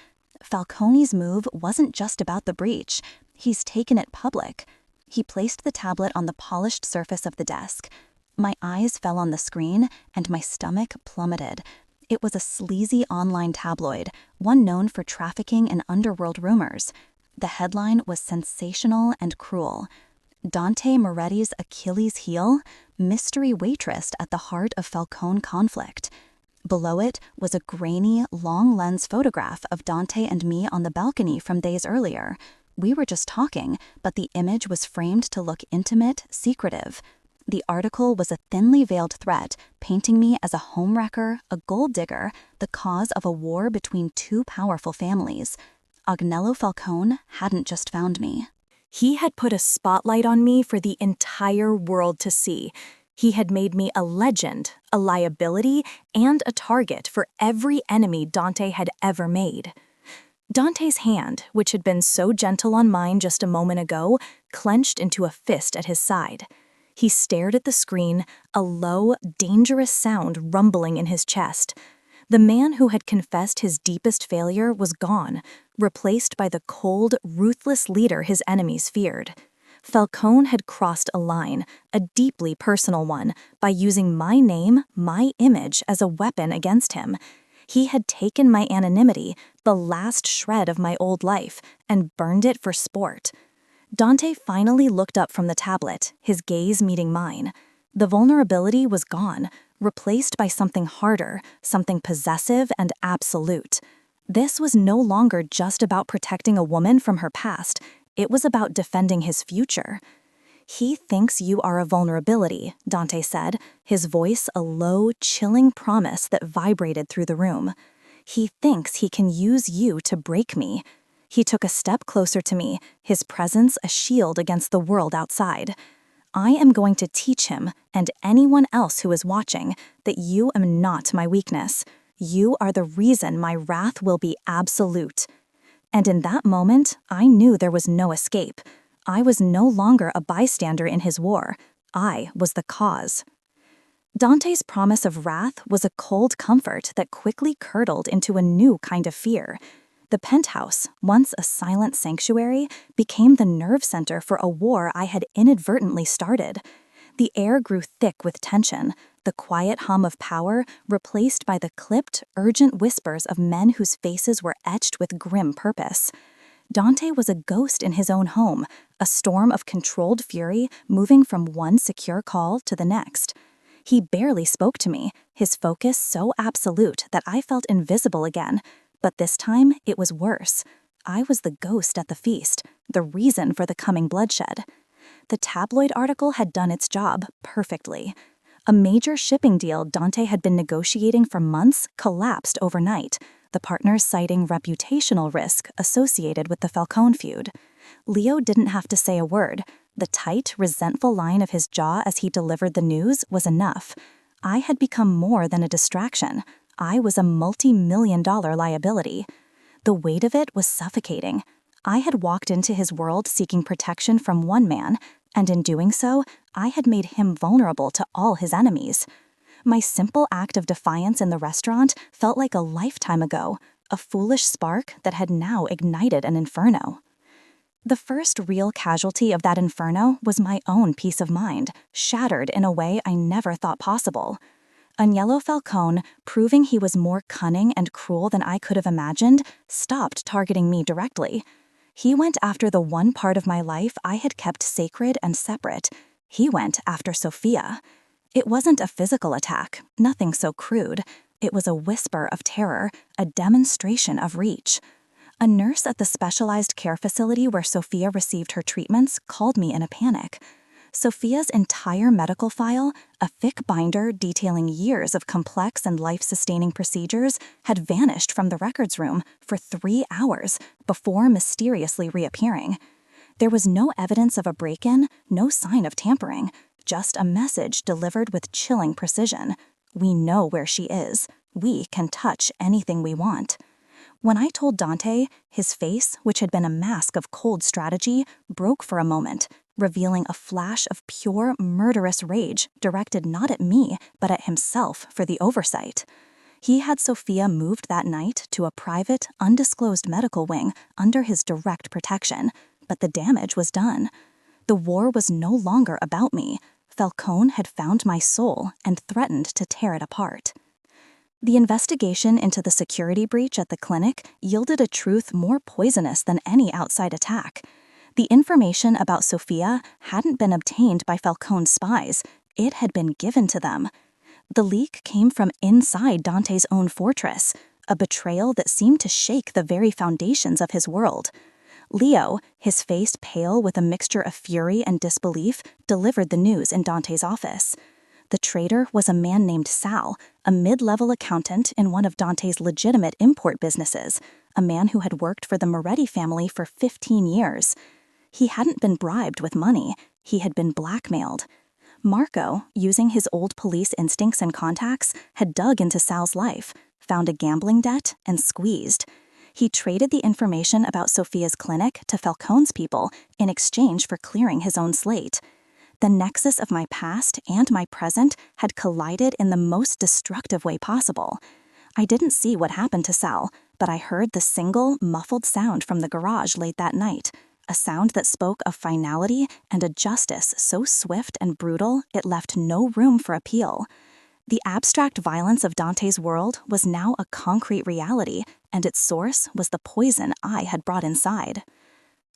[SPEAKER 1] "Falcone's move wasn't just about the breach. He's taken it public." He placed the tablet on the polished surface of the desk. My eyes fell on the screen, and my stomach plummeted. It was a sleazy online tabloid, one known for trafficking in underworld rumors. The headline was sensational and cruel. "Dante Moretti's Achilles heel? Mystery waitress at the heart of Falcone conflict." Below it was a grainy, long-lens photograph of Dante and me on the balcony from days earlier. We were just talking, but the image was framed to look intimate, secretive. The article was a thinly veiled threat, painting me as a homewrecker, a gold digger, the cause of a war between two powerful families. Agnello Falcone hadn't just found me. He had put a spotlight on me for the entire world to see. He had made me a legend, a liability, and a target for every enemy Dante had ever made. Dante's hand, which had been so gentle on mine just a moment ago, clenched into a fist at his side. He stared at the screen, a low, dangerous sound rumbling in his chest. The man who had confessed his deepest failure was gone, replaced by the cold, ruthless leader his enemies feared. Falcone had crossed a line, a deeply personal one, by using my name, my image, as a weapon against him. He had taken my anonymity, the last shred of my old life, and burned it for sport. Dante finally looked up from the tablet, his gaze meeting mine. The vulnerability was gone, replaced by something harder, something possessive and absolute. This was no longer just about protecting a woman from her past. It was about defending his future. "He thinks you are a vulnerability," Dante said, his voice a low, chilling promise that vibrated through the room. "He thinks he can use you to break me." He took a step closer to me, his presence a shield against the world outside. "I am going to teach him, and anyone else who is watching, that you are not my weakness. You are the reason my wrath will be absolute." And in that moment, I knew there was no escape. I was no longer a bystander in his war. I was the cause. Dante's promise of wrath was a cold comfort that quickly curdled into a new kind of fear. The penthouse, once a silent sanctuary, became the nerve center for a war I had inadvertently started. The air grew thick with tension. the quiet hum of power replaced by the clipped, urgent whispers of men whose faces were etched with grim purpose. Dante was a ghost in his own home, a storm of controlled fury moving from one secure call to the next. He barely spoke to me, his focus so absolute that I felt invisible again. But this time, it was worse. I was the ghost at the feast, the reason for the coming bloodshed. The tabloid article had done its job perfectly. A major shipping deal Dante had been negotiating for months collapsed overnight, the partners citing reputational risk associated with the Falcone feud. Leo didn't have to say a word. The tight, resentful line of his jaw as he delivered the news was enough. I had become more than a distraction. I was a multi-million-dollar liability. The weight of it was suffocating. I had walked into his world seeking protection from one man, and in doing so, I had made him vulnerable to all his enemies. My simple act of defiance in the restaurant felt like a lifetime ago, a foolish spark that had now ignited an inferno. The first real casualty of that inferno was my own peace of mind, shattered in a way I never thought possible. Agnello Falcone, proving he was more cunning and cruel than I could have imagined, stopped targeting me directly. He went after the one part of my life I had kept sacred and separate. He went after Sophia. It wasn't a physical attack, nothing so crude. It was a whisper of terror, a demonstration of reach. A nurse at the specialized care facility where Sophia received her treatments called me in a panic. Sophia's entire medical file, a thick binder detailing years of complex and life-sustaining procedures, had vanished from the records room for 3 hours before mysteriously reappearing. There was no evidence of a break-in, no sign of tampering, just a message delivered with chilling precision. We know where she is. We can touch anything we want. When I told Dante, his face, which had been a mask of cold strategy, broke for a moment, revealing a flash of pure, murderous rage directed not at me, but at himself for the oversight. He had Sophia moved that night to a private, undisclosed medical wing under his direct protection, but the damage was done. The war was no longer about me. Falcone had found my soul and threatened to tear it apart. The investigation into the security breach at the clinic yielded a truth more poisonous than any outside attack. The information about Sophia hadn't been obtained by Falcone's spies. It had been given to them. The leak came from inside Dante's own fortress, a betrayal that seemed to shake the very foundations of his world. Leo, his face pale with a mixture of fury and disbelief, delivered the news in Dante's office. The traitor was a man named Sal, a mid-level accountant in one of Dante's legitimate import businesses, a man who had worked for the Moretti family for 15 years. He hadn't been bribed with money, he had been blackmailed. Marco, using his old police instincts and contacts, had dug into Sal's life, found a gambling debt, and squeezed. He traded the information about Sophia's clinic to Falcone's people in exchange for clearing his own slate. The nexus of my past and my present had collided in the most destructive way possible. I didn't see what happened to Sal, but I heard the single, muffled sound from the garage late that night, a sound that spoke of finality and a justice so swift and brutal it left no room for appeal. The abstract violence of Dante's world was now a concrete reality, and its source was the poison I had brought inside.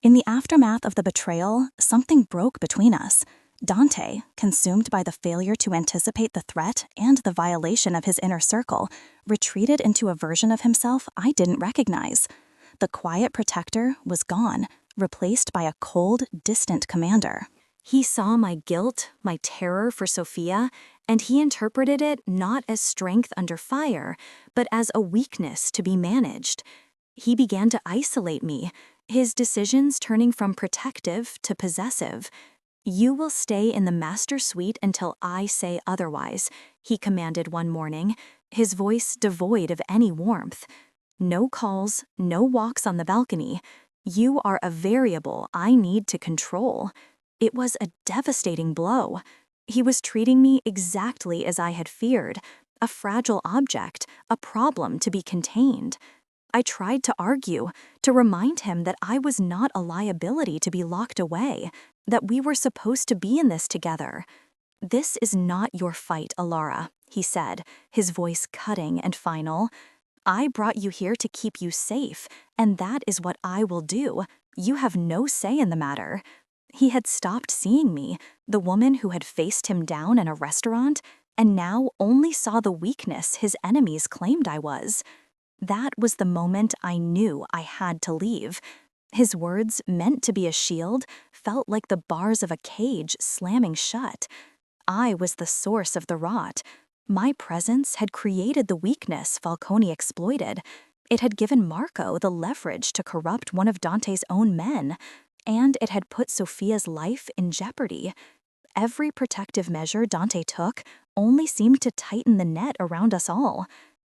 [SPEAKER 1] In the aftermath of the betrayal, something broke between us. Dante, consumed by the failure to anticipate the threat and the violation of his inner circle, retreated into a version of himself I didn't recognize. The quiet protector was gone, replaced by a cold, distant commander. He saw my guilt, my terror for Sophia, and he interpreted it not as strength under fire, but as a weakness to be managed. He began to isolate me, his decisions turning from protective to possessive. "You will stay in the master suite until I say otherwise," he commanded one morning, his voice devoid of any warmth. "No calls, no walks on the balcony. You are a variable I need to control." It was a devastating blow. He was treating me exactly as I had feared, a fragile object, a problem to be contained. I tried to argue, to remind him that I was not a liability to be locked away, that we were supposed to be in this together. "This is not your fight, Alara," he said, his voice cutting and final. "I brought you here to keep you safe, and that is what I will do. You have no say in the matter." He had stopped seeing me, the woman who had faced him down in a restaurant, and now only saw the weakness his enemies claimed I was. That was the moment I knew I had to leave. His words, meant to be a shield, felt like the bars of a cage slamming shut. I was the source of the rot. My presence had created the weakness Falcone exploited. It had given Marco the leverage to corrupt one of Dante's own men, and it had put Sophia's life in jeopardy. Every protective measure Dante took only seemed to tighten the net around us all.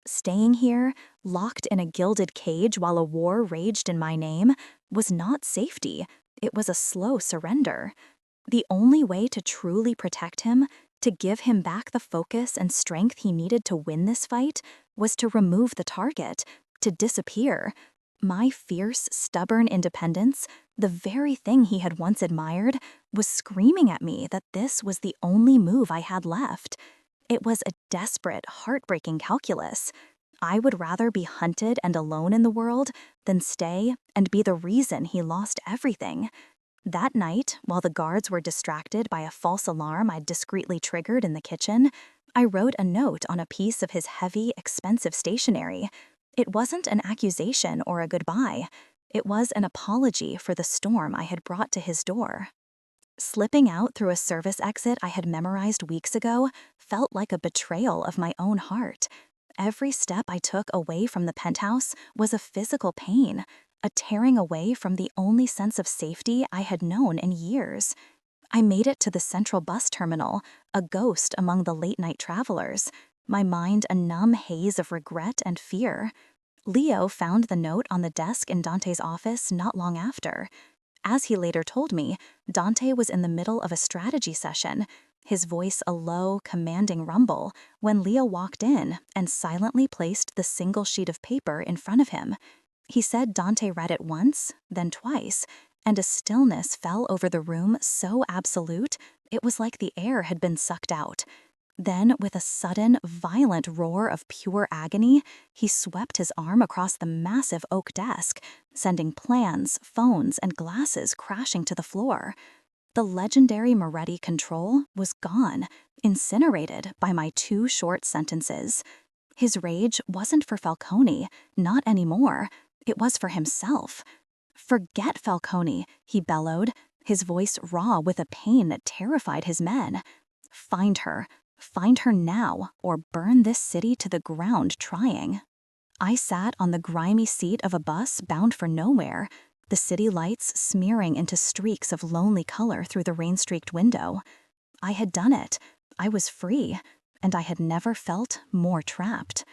[SPEAKER 1] Staying here, locked in a gilded cage while a war raged in my name, was not safety. It was a slow surrender. The only way to truly protect him, to give him back the focus and strength he needed to win this fight, was to remove the target, to disappear. My fierce, stubborn independence, the very thing he had once admired, was screaming at me that this was the only move I had left. It was a desperate, heartbreaking calculus. I would rather be hunted and alone in the world than stay and be the reason he lost everything. That night, while the guards were distracted by a false alarm I'd discreetly triggered in the kitchen, I wrote a note on a piece of his heavy, expensive stationery. It wasn't an accusation or a goodbye. It was an apology for the storm I had brought to his door. Slipping out through a service exit I had memorized weeks ago felt like a betrayal of my own heart. Every step I took away from the penthouse was a physical pain, a tearing away from the only sense of safety I had known in years. I made it to the central bus terminal, a ghost among the late-night travelers, my mind a numb haze of regret and fear. Leo found the note on the desk in Dante's office not long after. As he later told me, Dante was in the middle of a strategy session, his voice a low, commanding rumble, when Leo walked in and silently placed the single sheet of paper in front of him. He said Dante read it once, then twice, and a stillness fell over the room so absolute it was like the air had been sucked out. Then, with a sudden, violent roar of pure agony, he swept his arm across the massive oak desk, sending plans, phones, and glasses crashing to the floor. The legendary Moretti control was gone, incinerated by my 2 short sentences. His rage wasn't for Falcone, not anymore. It was for himself. "Forget Falcone," he bellowed, his voice raw with a pain that terrified his men. "Find her. Find her now, or burn this city to the ground trying." I sat on the grimy seat of a bus bound for nowhere, the city lights smearing into streaks of lonely color through the rain-streaked window. I had done it. I was free, and I had never felt more trapped.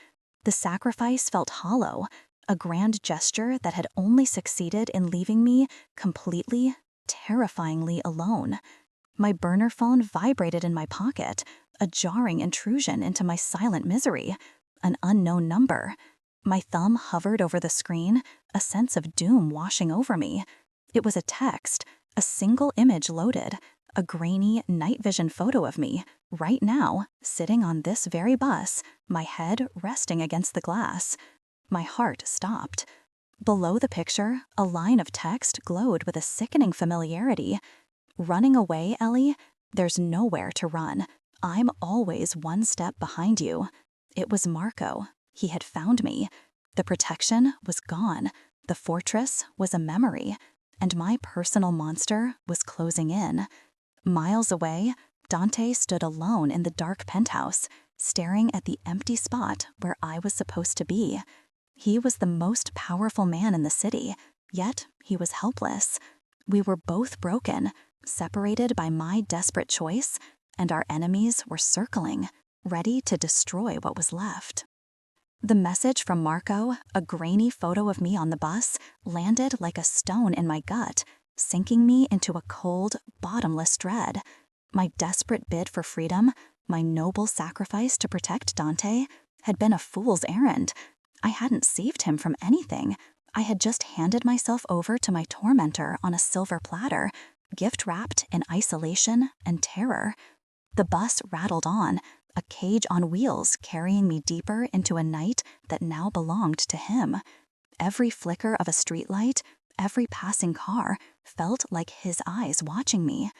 [SPEAKER 1] The sacrifice felt hollow, a grand gesture that had only succeeded in leaving me completely, terrifyingly alone. My burner phone vibrated in my pocket, a jarring intrusion into my silent misery, an unknown number. My thumb hovered over the screen, a sense of doom washing over me. It was a text, a single image loaded, a grainy night vision photo of me, right now, sitting on this very bus, my head resting against the glass. My heart stopped. Below the picture, a line of text glowed with a sickening familiarity. "Running away, Ellie? There's nowhere to run. I'm always one step behind you." It was Marco. He had found me. The protection was gone. The fortress was a memory. And my personal monster was closing in. Miles away, Dante stood alone in the dark penthouse, staring at the empty spot where I was supposed to be. He was the most powerful man in the city, yet he was helpless. We were both broken, separated by my desperate choice, and our enemies were circling, ready to destroy what was left. The message from Marco, a grainy photo of me on the bus, landed like a stone in my gut, sinking me into a cold, bottomless dread. My desperate bid for freedom, my noble sacrifice to protect Dante, had been a fool's errand. I hadn't saved him from anything. I had just handed myself over to my tormentor on a silver platter, gift-wrapped in isolation and terror. The bus rattled on, a cage on wheels carrying me deeper into a night that now belonged to him. Every flicker of a streetlight, every passing car, felt like his eyes watching me.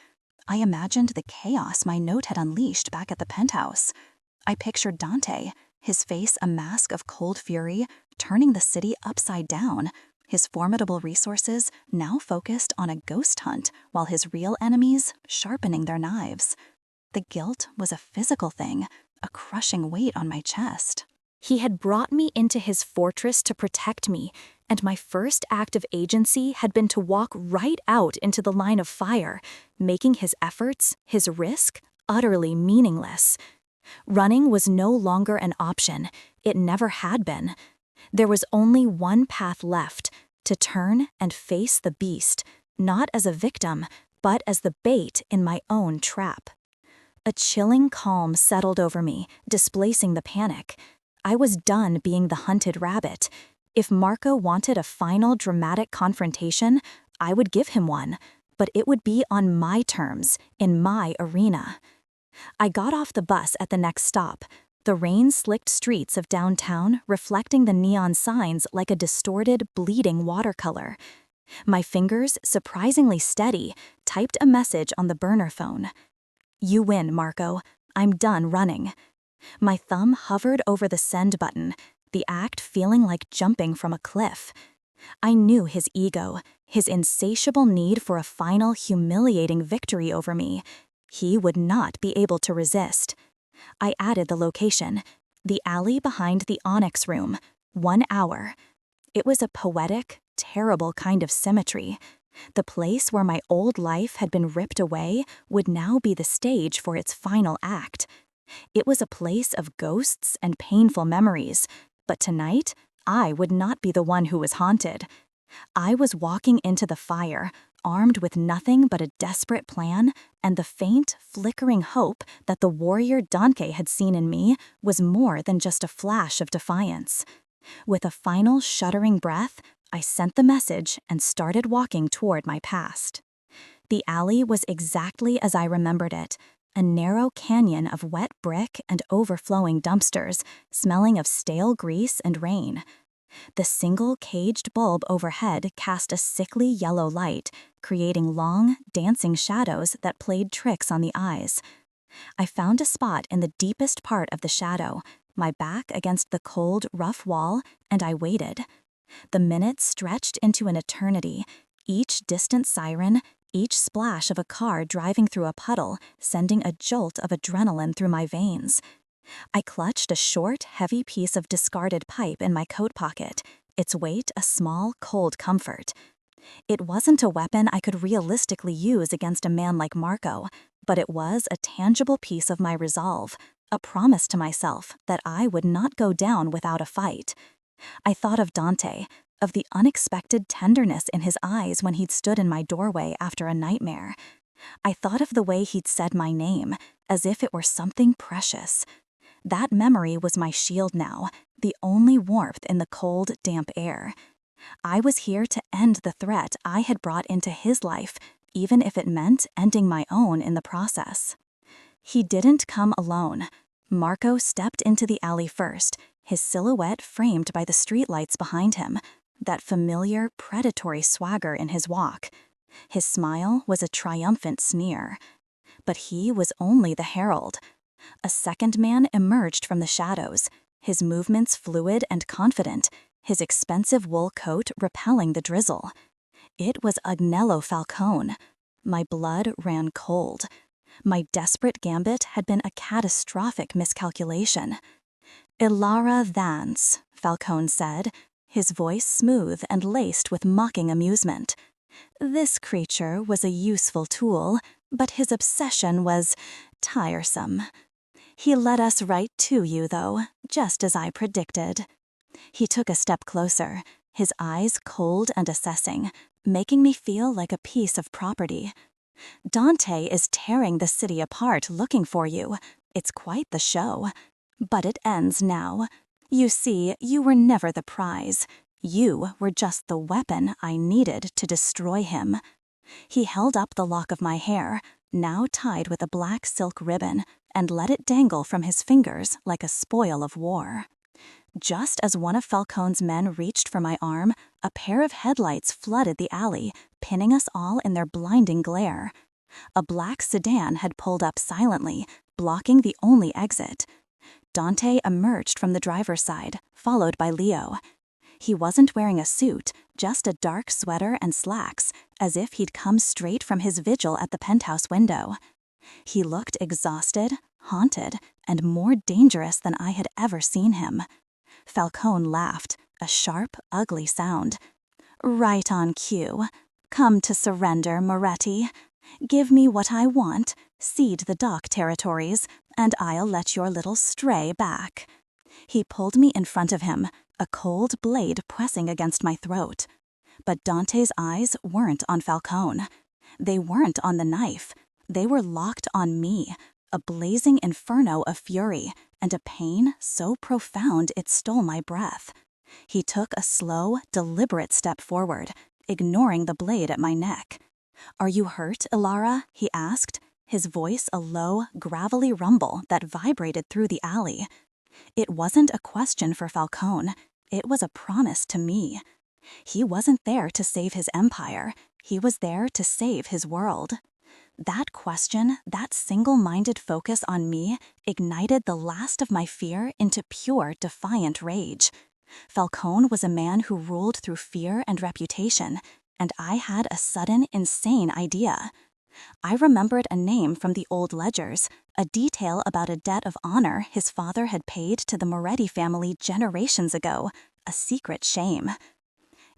[SPEAKER 1] I imagined the chaos my note had unleashed back at the penthouse. I pictured Dante, his face a mask of cold fury, turning the city upside down, his formidable resources now focused on a ghost hunt while his real enemies sharpening their knives. The guilt was a physical thing, a crushing weight on my chest. He had brought me into his fortress to protect me, and my first act of agency had been to walk right out into the line of fire, making his efforts, his risk, utterly meaningless. Running was no longer an option. It never had been. There was only one path left, to turn and face the beast, not as a victim, but as the bait in my own trap. A chilling calm settled over me, displacing the panic. I was done being the hunted rabbit. If Marco wanted a final dramatic confrontation, I would give him one, but it would be on my terms, in my arena. I got off the bus at the next stop, the rain-slicked streets of downtown reflecting the neon signs like a distorted, bleeding watercolor. My fingers, surprisingly steady, typed a message on the burner phone. "You win, Marco. I'm done running." My thumb hovered over the send button, the act feeling like jumping from a cliff. I knew his ego, his insatiable need for a final humiliating victory over me. He would not be able to resist. I added the location, the alley behind the Onyx room, 1 hour. It was a poetic, terrible kind of symmetry. The place where my old life had been ripped away would now be the stage for its final act. It was a place of ghosts and painful memories, but tonight, I would not be the one who was haunted. I was walking into the fire, armed with nothing but a desperate plan and the faint, flickering hope that the warrior Dante had seen in me was more than just a flash of defiance. With a final shuddering breath, I sent the message and started walking toward my past. The alley was exactly as I remembered it, a narrow canyon of wet brick and overflowing dumpsters, smelling of stale grease and rain. The single caged bulb overhead cast a sickly yellow light, creating long, dancing shadows that played tricks on the eyes. I found a spot in the deepest part of the shadow, my back against the cold, rough wall, and I waited. The minutes stretched into an eternity, each distant siren, each splash of a car driving through a puddle, sending a jolt of adrenaline through my veins. I clutched a short, heavy piece of discarded pipe in my coat pocket, its weight a small, cold comfort. It wasn't a weapon I could realistically use against a man like Marco, but it was a tangible piece of my resolve, a promise to myself that I would not go down without a fight. I thought of Dante, of the unexpected tenderness in his eyes when he'd stood in my doorway after a nightmare. I thought of the way he'd said my name, as if it were something precious. That memory was my shield now, the only warmth in the cold, damp air. I was here to end the threat I had brought into his life, even if it meant ending my own in the process. He didn't come alone. Marco stepped into the alley first, his silhouette framed by the streetlights behind him, that familiar, predatory swagger in his walk. His smile was a triumphant sneer. But he was only the herald. A second man emerged from the shadows, his movements fluid and confident, his expensive wool coat repelling the drizzle. It was Agnello Falcone. My blood ran cold. My desperate gambit had been a catastrophic miscalculation. "Ilara Vance," Falcone said, his voice smooth and laced with mocking amusement. "This creature was a useful tool, but his obsession was tiresome. He led us right to you, though, just as I predicted." He took a step closer, his eyes cold and assessing, making me feel like a piece of property. "Dante is tearing the city apart looking for you. It's quite the show. But it ends now. You see, you were never the prize. You were just the weapon I needed to destroy him." He held up the lock of my hair, now tied with a black silk ribbon, and let it dangle from his fingers like a spoil of war. Just as one of Falcone's men reached for my arm, a pair of headlights flooded the alley, pinning us all in their blinding glare. A black sedan had pulled up silently, blocking the only exit. Dante emerged from the driver's side, followed by Leo. He wasn't wearing a suit, just a dark sweater and slacks, as if he'd come straight from his vigil at the penthouse window. He looked exhausted, haunted, and more dangerous than I had ever seen him. Falcone laughed, a sharp, ugly sound. "Right on cue. Come to surrender, Moretti. Give me what I want, cede the dock territories, and I'll let your little stray back." He pulled me in front of him, a cold blade pressing against my throat. But Dante's eyes weren't on Falcone. They weren't on the knife. They were locked on me, a blazing inferno of fury, and a pain so profound it stole my breath. He took a slow, deliberate step forward, ignoring the blade at my neck. "Are you hurt, Ilara?" he asked, his voice a low, gravelly rumble that vibrated through the alley. It wasn't a question for Falcone. It was a promise to me. He wasn't there to save his empire. He was there to save his world. That question, that single-minded focus on me, ignited the last of my fear into pure, defiant rage. Falcone was a man who ruled through fear and reputation, and I had a sudden, insane idea. I remembered a name from the old ledgers, a detail about a debt of honor his father had paid to the Moretti family generations ago, a secret shame.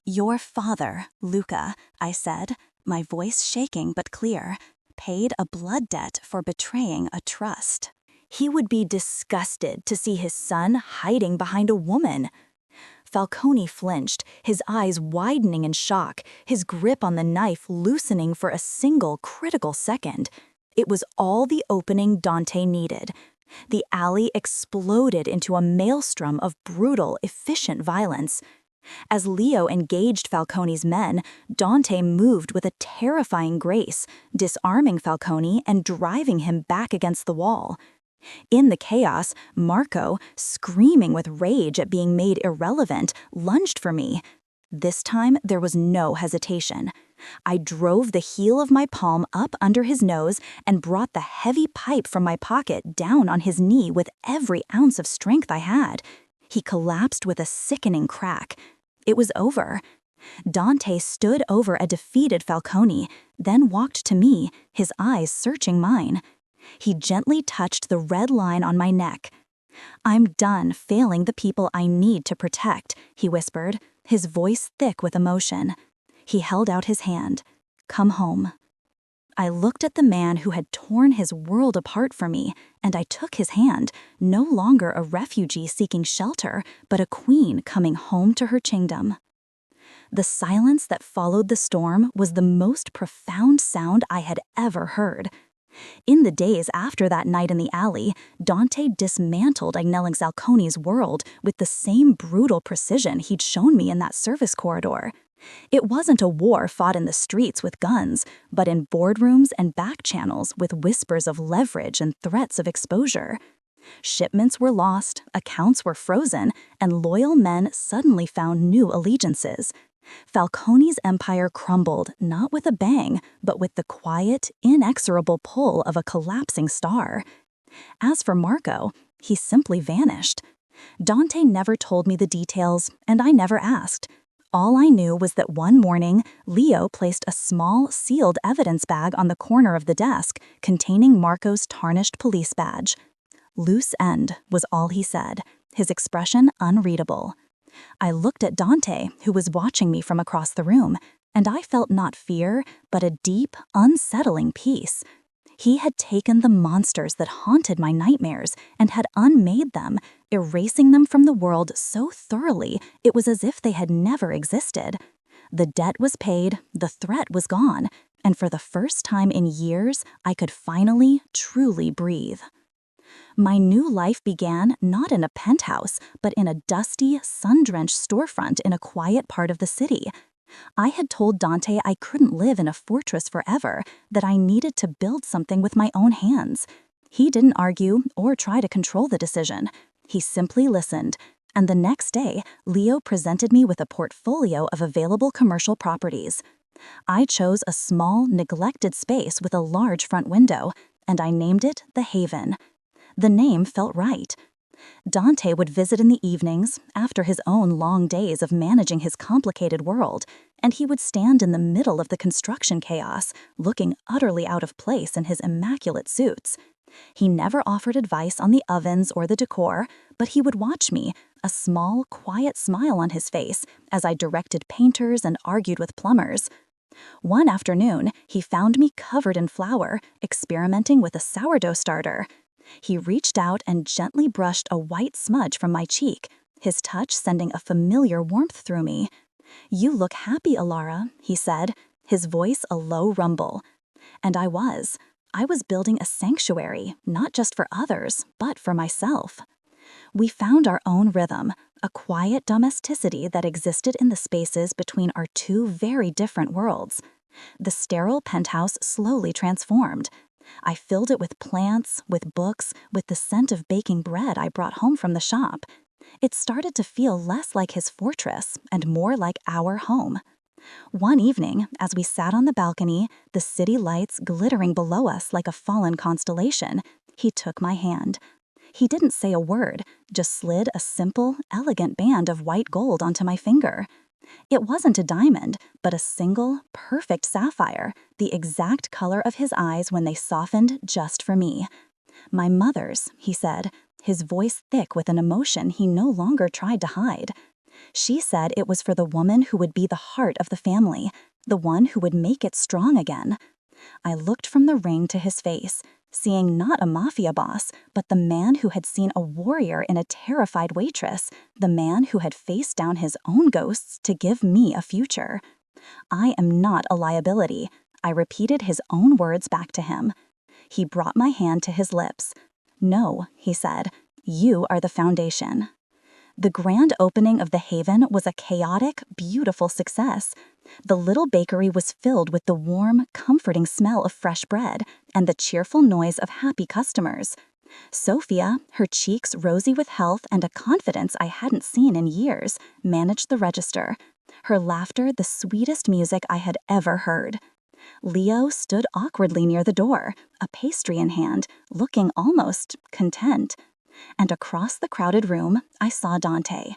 [SPEAKER 1] "Your father, Luca," I said, my voice shaking but clear, paid a blood debt for betraying a trust. He would be disgusted to see his son hiding behind a woman. Falcone flinched, his eyes widening in shock, his grip on the knife loosening for a single critical second. It was all the opening Dante needed. The alley exploded into a maelstrom of brutal, efficient violence. As Leo engaged Falcone's men, Dante moved with a terrifying grace, disarming Falcone and driving him back against the wall. In the chaos, Marco, screaming with rage at being made irrelevant, lunged for me. This time, there was no hesitation. I drove the heel of my palm up under his nose and brought the heavy pipe from my pocket down on his knee with every ounce of strength I had. He collapsed with a sickening crack. It was over. Dante stood over a defeated Falcone, then walked to me, his eyes searching mine. He gently touched the red line on my neck. "I'm done failing the people I need to protect," he whispered, his voice thick with emotion. He held out his hand. "Come home." I looked at the man who had torn his world apart for me, and I took his hand, no longer a refugee seeking shelter, but a queen coming home to her kingdom. The silence that followed the storm was the most profound sound I had ever heard. In the days after that night in the alley, Dante dismantled Agnello Falcone's world with the same brutal precision he'd shown me in that service corridor. It wasn't a war fought in the streets with guns, but in boardrooms and back channels with whispers of leverage and threats of exposure. Shipments were lost, accounts were frozen, and loyal men suddenly found new allegiances. Falcone's empire crumbled not with a bang, but with the quiet, inexorable pull of a collapsing star. As for Marco, he simply vanished. Dante never told me the details, and I never asked. All I knew was that one morning, Leo placed a small, sealed evidence bag on the corner of the desk, containing Marco's tarnished police badge. "Loose end," was all he said, his expression unreadable. I looked at Dante, who was watching me from across the room, and I felt not fear, but a deep, unsettling peace. He had taken the monsters that haunted my nightmares and had unmade them, erasing them from the world so thoroughly it was as if they had never existed. The debt was paid, the threat was gone, and for the first time in years, I could finally, truly breathe. My new life began not in a penthouse, but in a dusty, sun-drenched storefront in a quiet part of the city. I had told Dante I couldn't live in a fortress forever, that I needed to build something with my own hands. He didn't argue or try to control the decision. He simply listened. And the next day, Leo presented me with a portfolio of available commercial properties. I chose a small, neglected space with a large front window, and I named it The Haven. The name felt right. Dante would visit in the evenings, after his own long days of managing his complicated world, and he would stand in the middle of the construction chaos, looking utterly out of place in his immaculate suits. He never offered advice on the ovens or the decor, but he would watch me, a small, quiet smile on his face, as I directed painters and argued with plumbers. One afternoon, he found me covered in flour, experimenting with a sourdough starter. He reached out and gently brushed a white smudge from my cheek, his touch sending a familiar warmth through me. "You look happy, Alara," he said, his voice a low rumble. And I was. I was building a sanctuary, not just for others, but for myself. We found our own rhythm, a quiet domesticity that existed in the spaces between our two very different worlds. The sterile penthouse slowly transformed. I filled it with plants, with books, with the scent of baking bread I brought home from the shop. It started to feel less like his fortress and more like our home. One evening, as we sat on the balcony, the city lights glittering below us like a fallen constellation, he took my hand. He didn't say a word, just slid a simple, elegant band of white gold onto my finger. It wasn't a diamond, but a single, perfect sapphire, the exact color of his eyes when they softened just for me. "My mother's," he said, his voice thick with an emotion he no longer tried to hide. "She said it was for the woman who would be the heart of the family, the one who would make it strong again." I looked from the ring to his face, seeing not a mafia boss, but the man who had seen a warrior in a terrified waitress, the man who had faced down his own ghosts to give me a future. "I am not a liability," I repeated his own words back to him. He brought my hand to his lips. "No," he said, "you are the foundation." The grand opening of the Haven was a chaotic, beautiful success. The little bakery was filled with the warm, comforting smell of fresh bread and the cheerful noise of happy customers. Sophia, her cheeks rosy with health and a confidence I hadn't seen in years, managed the register. Her laughter the sweetest music I had ever heard. Leo stood awkwardly near the door, a pastry in hand, looking almost content. And across the crowded room, I saw Dante.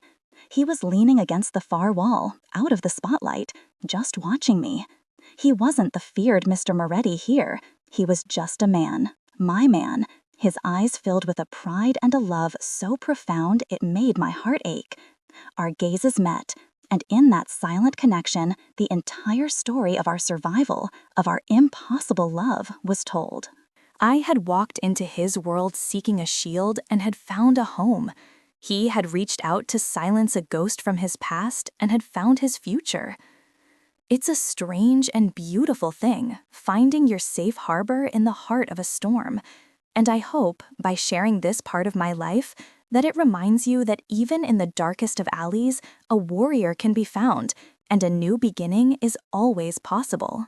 [SPEAKER 1] He was leaning against the far wall, out of the spotlight, just watching me. He wasn't the feared Mr. Moretti here. He was just a man, my man, his eyes filled with a pride and a love so profound it made my heart ache. Our gazes met, and in that silent connection, the entire story of our survival, of our impossible love, was told. I had walked into his world seeking a shield and had found a home. He had reached out to silence a ghost from his past and had found his future. It's a strange and beautiful thing, finding your safe harbor in the heart of a storm. And I hope, by sharing this part of my life, that it reminds you that even in the darkest of alleys, a warrior can be found, and a new beginning is always possible.